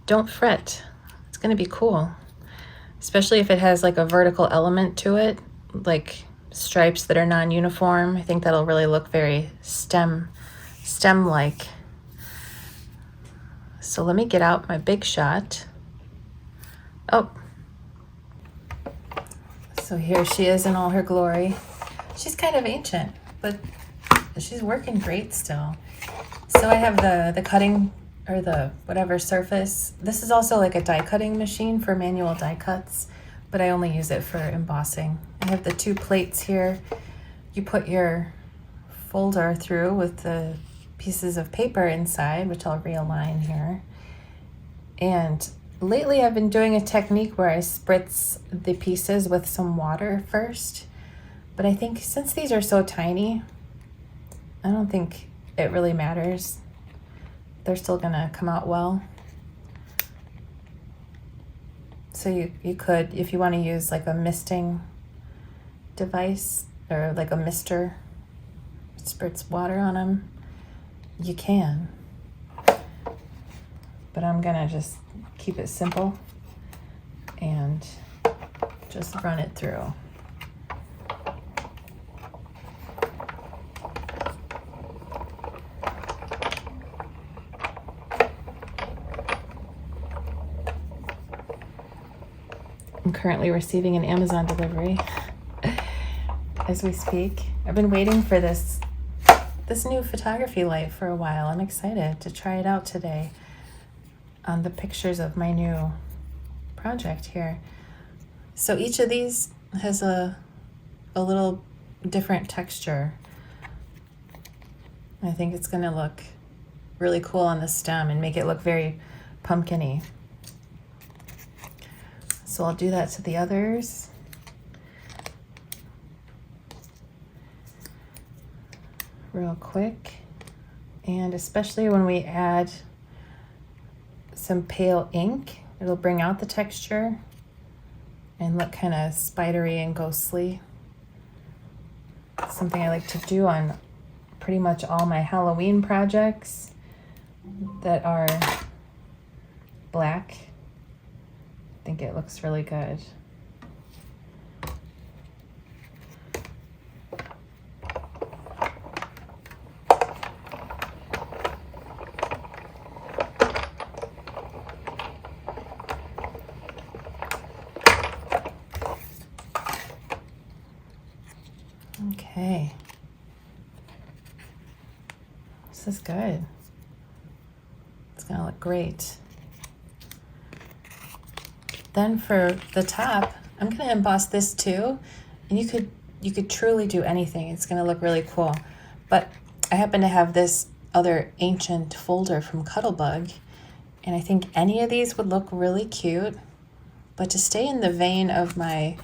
don't fret. It's going to be cool. Especially if it has like a vertical element to it, like stripes that are non-uniform. I think that'll really look very stem-like. So let me get out my Big Shot. Oh, so here she is in all her glory. She's kind of ancient, but she's working great still. So I have the cutting, or the whatever surface. This is also like a die cutting machine for manual die cuts, but I only use it for embossing. I have the two plates here. You put your folder through with the pieces of paper inside, which I'll realign here. And lately I've been doing a technique where I spritz the pieces with some water first, but I think since these are so tiny, I don't think it really matters. They're still gonna come out well. So you could, if you want to use like a misting device or like a mister, spritz water on them, you can. But I'm gonna just keep it simple and just run it through. I'm currently receiving an Amazon delivery as we speak. I've been waiting for this new photography light for a while. I'm excited to try it out today on the pictures of my new project here. So each of these has a little different texture. I think it's gonna look really cool on the stem and make it look very pumpkin-y. So I'll do that to the others. Real quick. And especially when we add some pale ink, it'll bring out the texture and look kind of spidery and ghostly. It's something I like to do on pretty much all my Halloween projects that are black. I think it looks really good. Okay. This is good. It's gonna look great. Then for the top, I'm gonna emboss this too, and you could truly do anything. It's gonna look really cool. But I happen to have this other ancient folder from Cuttlebug, and I think any of these would look really cute. But to stay in the vein of my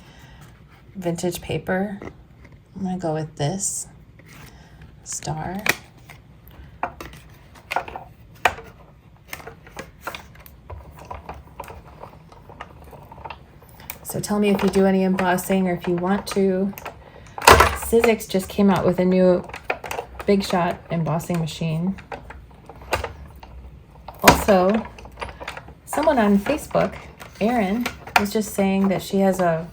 vintage paper, I'm gonna go with this star. So tell me if you do any embossing or if you want to. Sizzix just came out with a new Big Shot embossing machine. Also, someone on Facebook, Erin, was just saying that she has a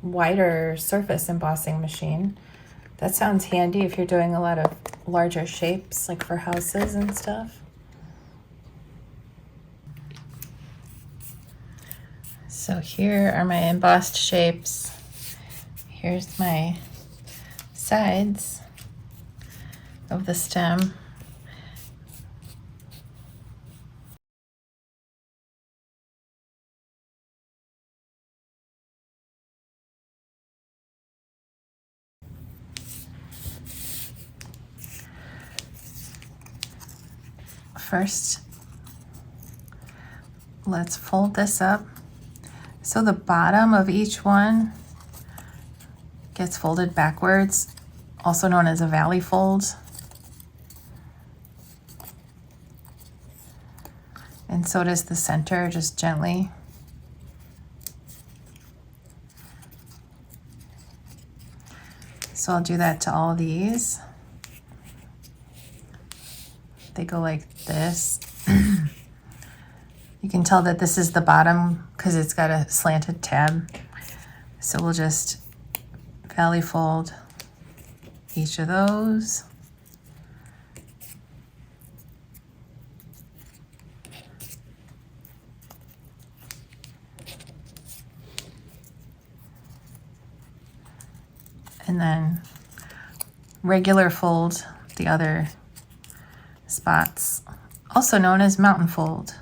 wider surface embossing machine. That sounds handy if you're doing a lot of larger shapes, like for houses and stuff. So here are my embossed shapes. Here's my sides of the stem. First, let's fold this up. So the bottom of each one gets folded backwards, also known as a valley fold. And so does the center, just gently. So I'll do that to all of these. They go like this. You can tell that this is the bottom because it's got a slanted tab. So we'll just valley fold each of those. And then regular fold the other spots, also known as mountain fold.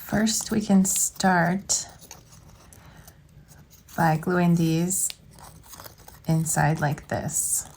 First, we can start by gluing these inside like this.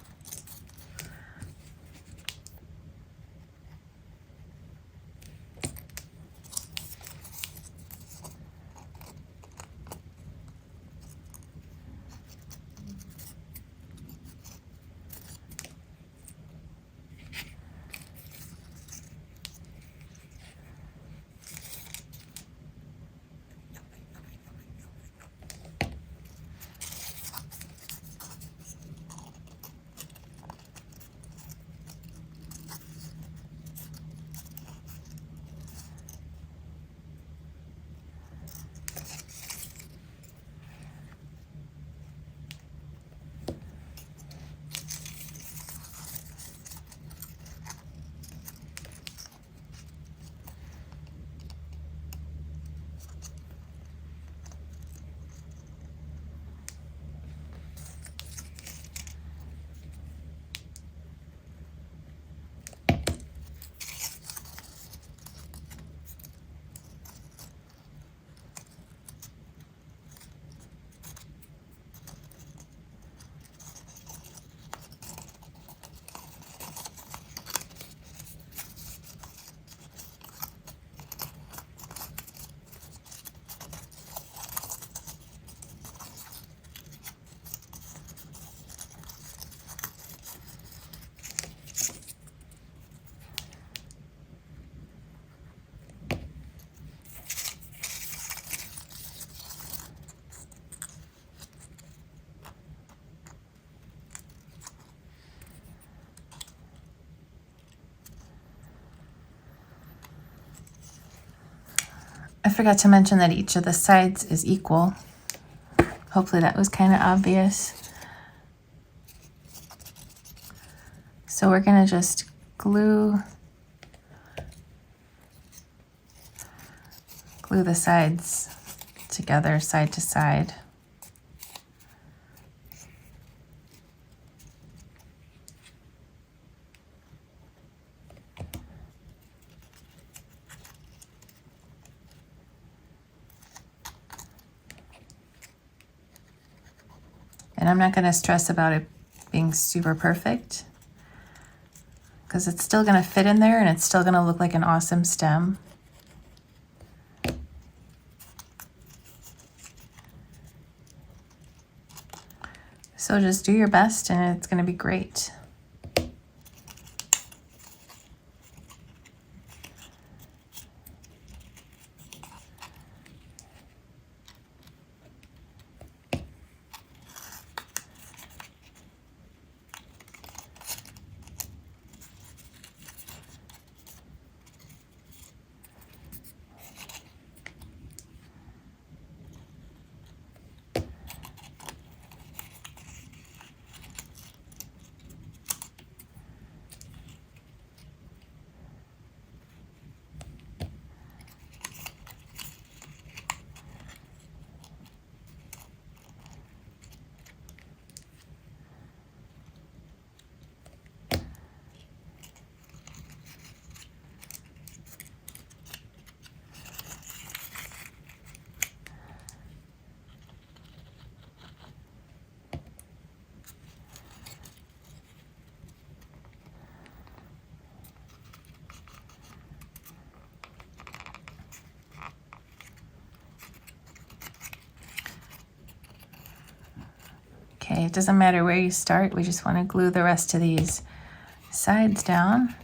forgot to mention that each of the sides is equal. Hopefully that was kind of obvious. So we're going to just glue the sides together, side to side. And I'm not going to stress about it being super perfect, because it's still going to fit in there and it's still going to look like an awesome stem. So just do your best and it's going to be great. Okay, it doesn't matter where you start, we just want to glue the rest of these sides down.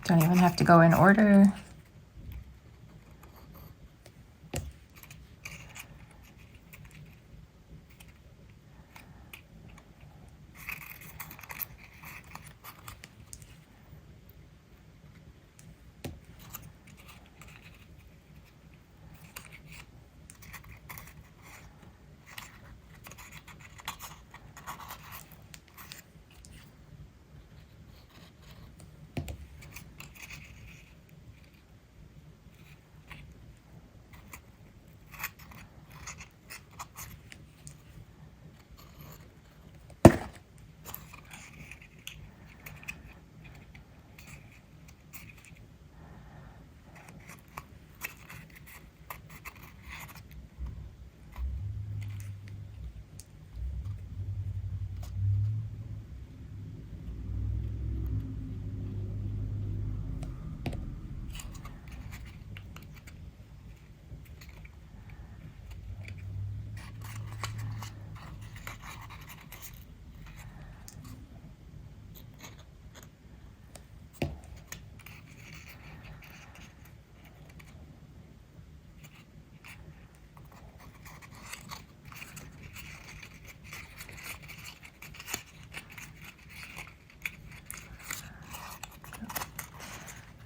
Don't even have to go in order.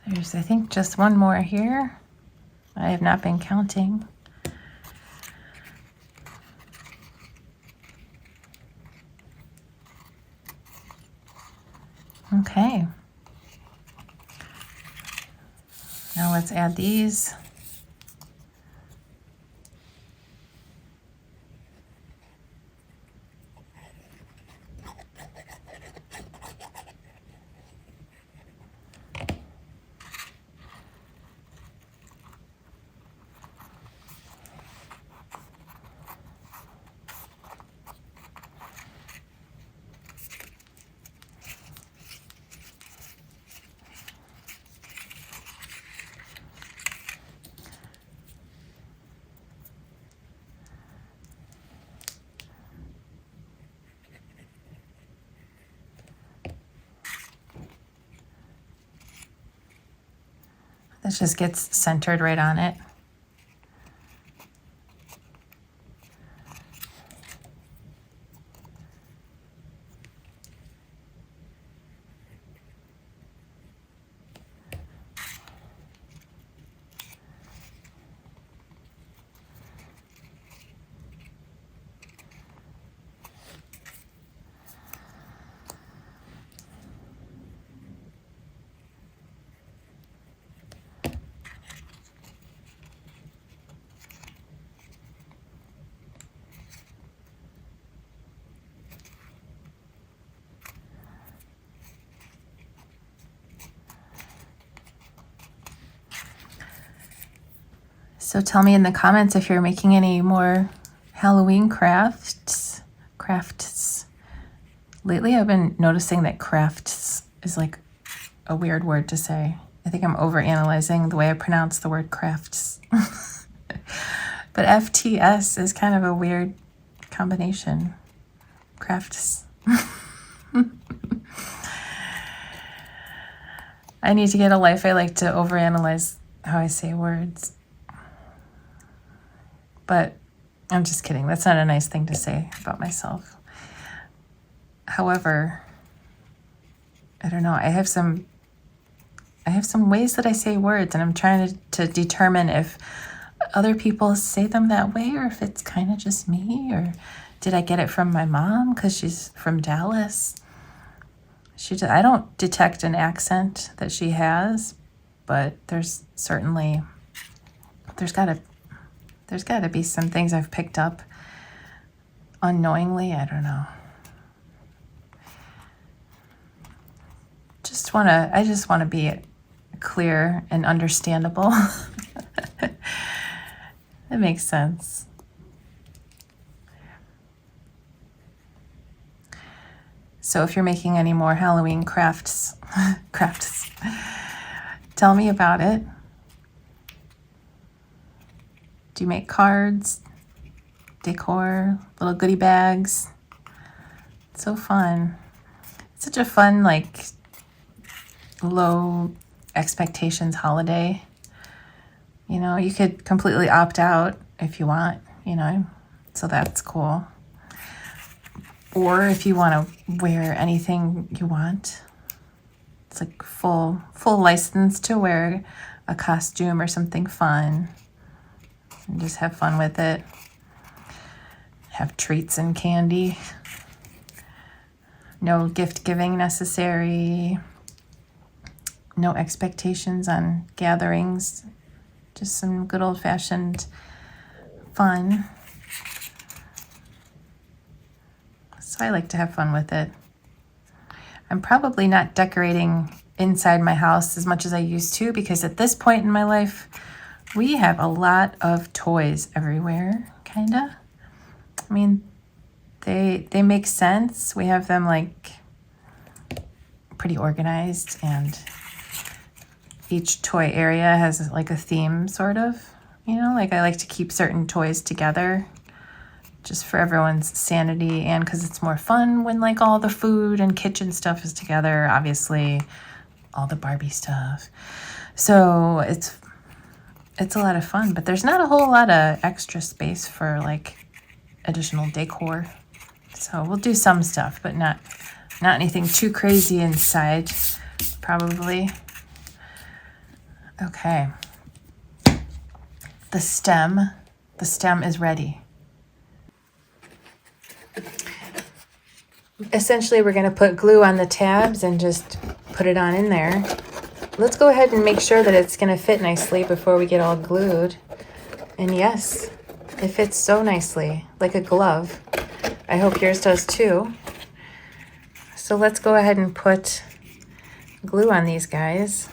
There's, I think, just one more here. I have not been counting. Okay. Now let's add these. It just gets centered right on it. So tell me in the comments if you're making any more Halloween crafts. Lately I've been noticing that crafts is like a weird word to say. I think I'm overanalyzing the way I pronounce the word crafts. But FTS is kind of a weird combination. Crafts. I need to get a life. I like to overanalyze how I say words. But I'm just kidding. That's not a nice thing to say about myself. However, I don't know. I have some ways that I say words, and I'm trying to determine if other people say them that way or if it's kind of just me, or did I get it from my mom because she's from Dallas. I don't detect an accent that she has, but there's got to be some things I've picked up unknowingly. I don't know. I just want to be clear and understandable. It makes sense. So if you're making any more Halloween crafts, tell me about it. Do you make cards, decor, little goodie bags? It's so fun. It's such a fun, like, low expectations holiday. You know, you could completely opt out if you want, you know, so that's cool. Or if you want to wear anything you want, it's like full license to wear a costume or something fun and just have fun with it. Have treats and candy. No gift giving necessary. No expectations on gatherings. Just some good old-fashioned fun. So I like to have fun with it. I'm probably not decorating inside my house as much as I used to, because at this point in my life, we have a lot of toys everywhere, kinda. I mean, they make sense. We have them like pretty organized, and each toy area has like a theme, sort of, you know, like I like to keep certain toys together just for everyone's sanity, and because it's more fun when like all the food and kitchen stuff is together, obviously all the Barbie stuff. So it's a lot of fun, but there's not a whole lot of extra space for like additional decor. So we'll do some stuff, but not anything too crazy inside, probably. Okay. The stem is ready. Essentially, we're going to put glue on the tabs and just put it on in there. Let's go ahead and make sure that it's going to fit nicely before we get all glued. And yes, it fits so nicely, like a glove. I hope yours does too. So let's go ahead and put glue on these guys.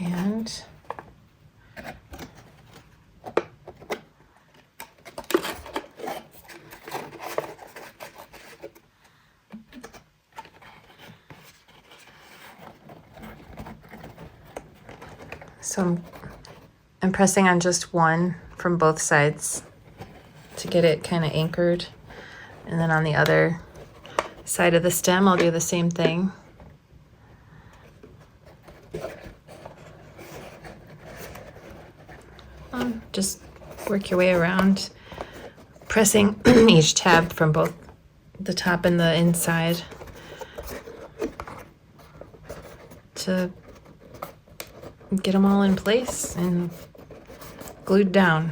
And So I'm pressing on just one from both sides to get it kind of anchored. And then on the other side of the stem, I'll do the same thing. Just work your way around, pressing each tab from both the top and the inside to get them all in place and glued down.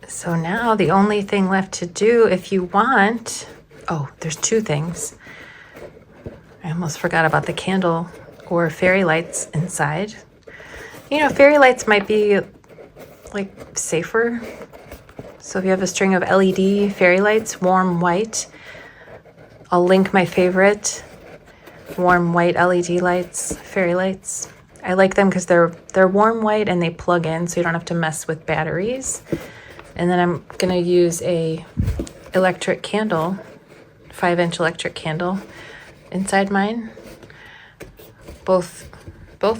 So now the only thing left to do, if you want, oh, there's two things. I almost forgot about the candle or fairy lights inside. You know, fairy lights might be like safer. So if you have a string of LED fairy lights, warm white, I'll link my favorite warm white LED lights, fairy lights. I like them because they're warm white and they plug in, so you don't have to mess with batteries. And then I'm gonna use a electric candle, 5-inch electric candle inside mine. Both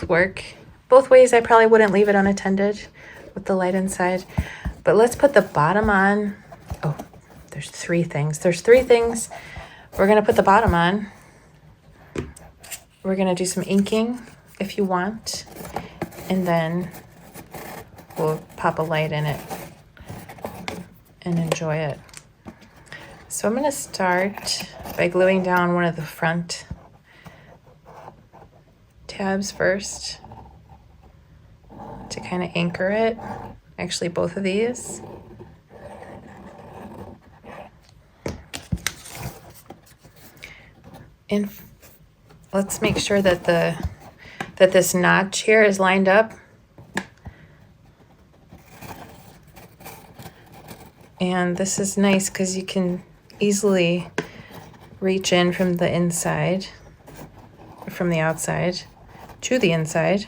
work. Both ways I probably wouldn't leave it unattended with the light inside. But let's put the bottom on. Oh, there's three things. There's three things. We're gonna put the bottom on. We're gonna do some inking if you want. And then we'll pop a light in it and enjoy it. So I'm going to start by gluing down one of the front tabs first to kind of anchor it. Actually, both of these. And let's make sure that that this notch here is lined up. And this is nice because you can easily reach in from the inside, from the outside to the inside.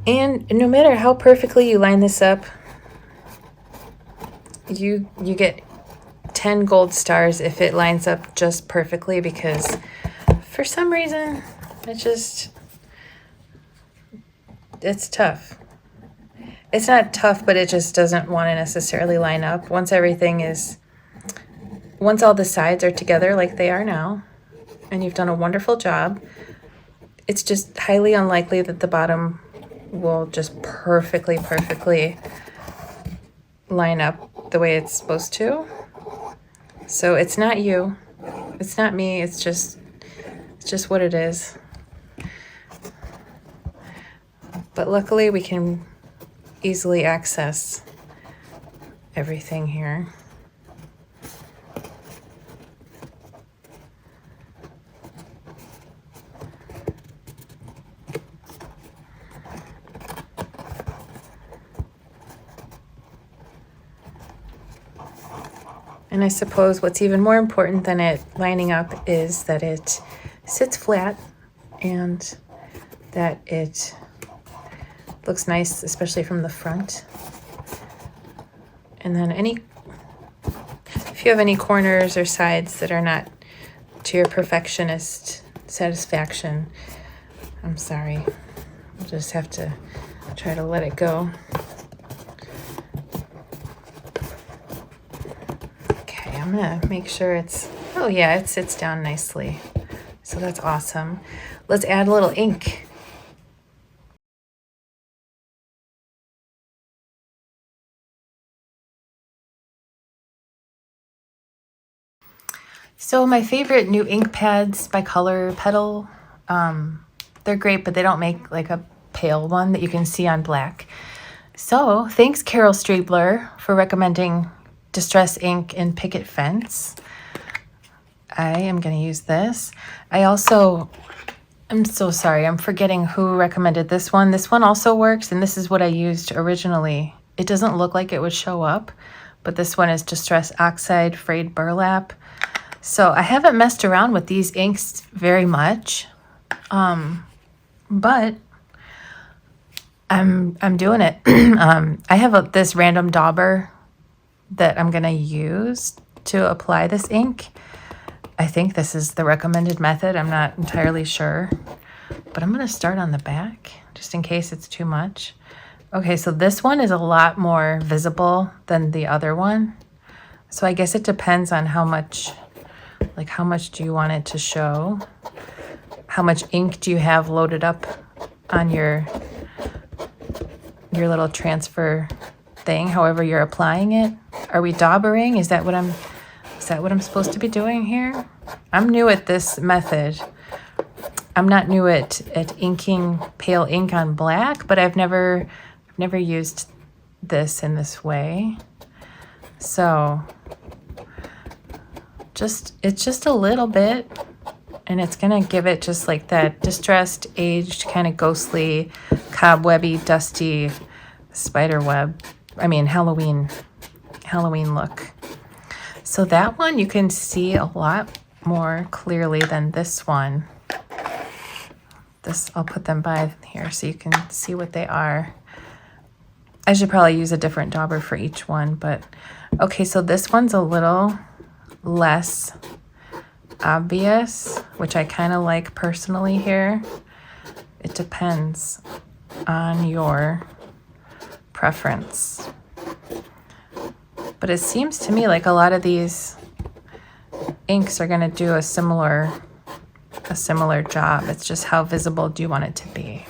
And no matter how perfectly you line this up, you get 10 gold stars if it lines up just perfectly, because for some reason it's tough. It's not tough, but it just doesn't want to necessarily line up. Once all the sides are together like they are now, and you've done a wonderful job, it's just highly unlikely that the bottom will just perfectly line up the way it's supposed to. So it's not you, it's not me, it's just what it is. But luckily we can easily access everything here. And I suppose what's even more important than it lining up is that it sits flat and that it looks nice, especially from the front. And then if you have any corners or sides that are not to your perfectionist satisfaction, I'm sorry. You'll just have to try to let it go. Okay, I'm gonna make sure it sits down nicely. So that's awesome. Let's add a little ink. So my favorite new ink pads by Color Petal, they're great, but they don't make like a pale one that you can see on black. So thanks, Carol Strebler, for recommending Distress Ink and Picket Fence. I am going to use this. I'm so sorry, I'm forgetting who recommended this one. This one also works, and this is what I used originally it doesn't look like it would show up, but this one is Distress Oxide Frayed Burlap. So I haven't messed around with these inks very much, but I'm doing it. I have this random dauber that I'm gonna use to apply this ink. I think this is the recommended method. I'm not entirely sure, but I'm gonna start on the back just in case it's too much. Okay, so this one is a lot more visible than the other one. So I guess it depends on how much do you want it to show? How much ink do you have loaded up on your little transfer thing, however you're applying it? Are we daubering? Is that what I'm supposed to be doing here? I'm new at this method. I'm not new at inking pale ink on black, but I've never used this in this way. So it's just a little bit, and it's gonna give it just like that distressed, aged, kind of ghostly, cobwebby, dusty spider web. I mean, Halloween look. So that one you can see a lot more clearly than this one. I'll put them by here so you can see what they are. I should probably use a different dauber for each one, but okay, so this one's a little less obvious, which I kind of like personally here. It depends on your preference. But it seems to me like a lot of these inks are going to do a similar job. It's just how visible do you want it to be.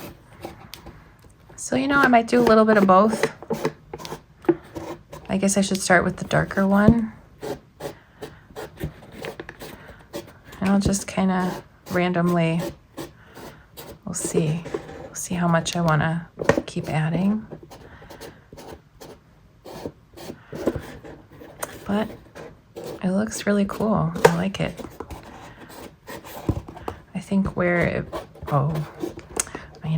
So, I might do a little bit of both. I guess I should start with the darker one. And I'll just kind of randomly, we'll see how much I want to keep adding. But it looks really cool. I like it. I think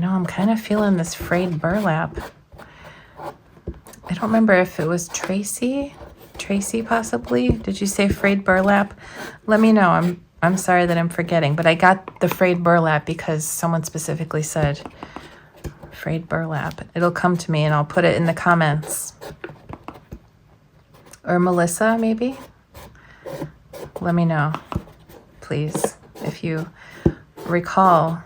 I'm kind of feeling this frayed burlap. I don't remember if it was Tracy possibly. Did you say frayed burlap? Let me know. I'm sorry that I'm forgetting, but I got the frayed burlap because someone specifically said frayed burlap. It'll come to me and I'll put it in the comments. Or Melissa, maybe? Let me know, please, if you recall.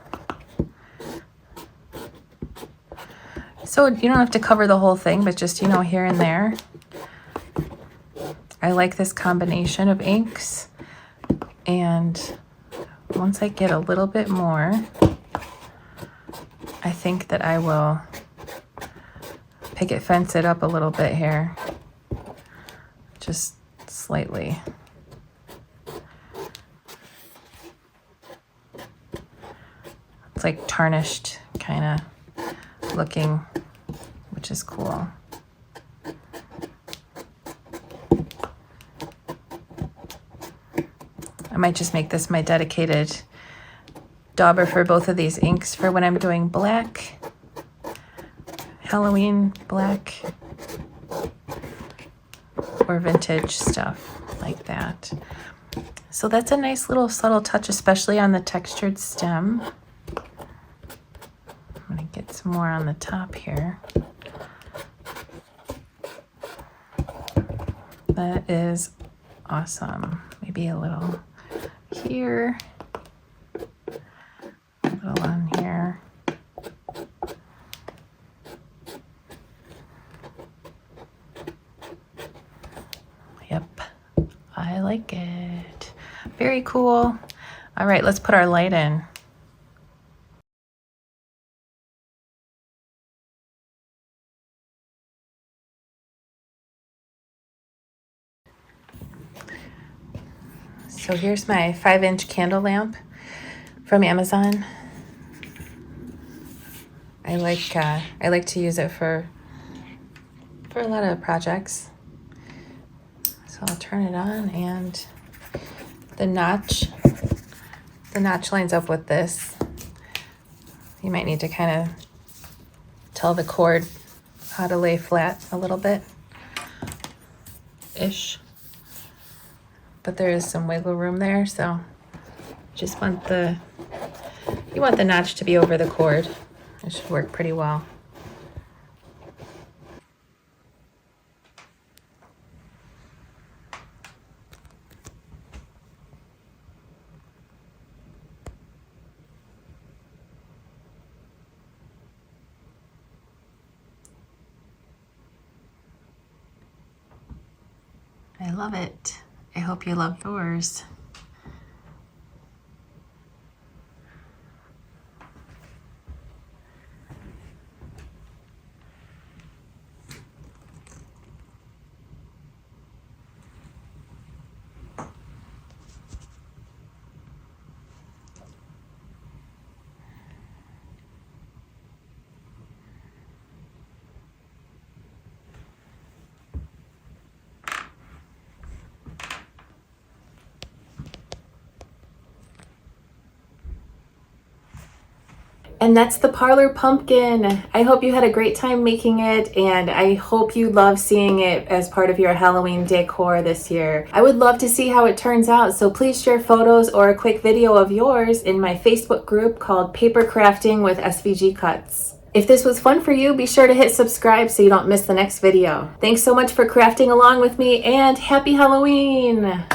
So you don't have to cover the whole thing, but just, here and there. I like this combination of inks. And once I get a little bit more, I think that I will picket fence it up a little bit here. Just slightly. It's like tarnished kind of looking, which is cool. I might just make this my dedicated dauber for both of these inks for when I'm doing black, Halloween black, or vintage stuff like that. So that's a nice little subtle touch, especially on the textured stem. I'm gonna get some more on the top here. That is awesome. Maybe a little here, a little on here. Yep, I like it. Very cool. All right, let's put our light in. So here's my 5-inch candle lamp from Amazon. I like to use it for a lot of projects. So I'll turn it on, and the notch lines up with this. You might need to kind of tell the cord how to lay flat a little bit ish, but there is some wiggle room there, so just want you want the notch to be over the cord. It should work pretty well. I love it. I hope you love yours. And that's the Parlor Pumpkin. I hope you had a great time making it, and I hope you love seeing it as part of your Halloween decor this year. I would love to see how it turns out, so please share photos or a quick video of yours in my Facebook group called Paper Crafting with SVG Cuts. If this was fun for you, be sure to hit subscribe so you don't miss the next video. Thanks so much for crafting along with me, and happy Halloween!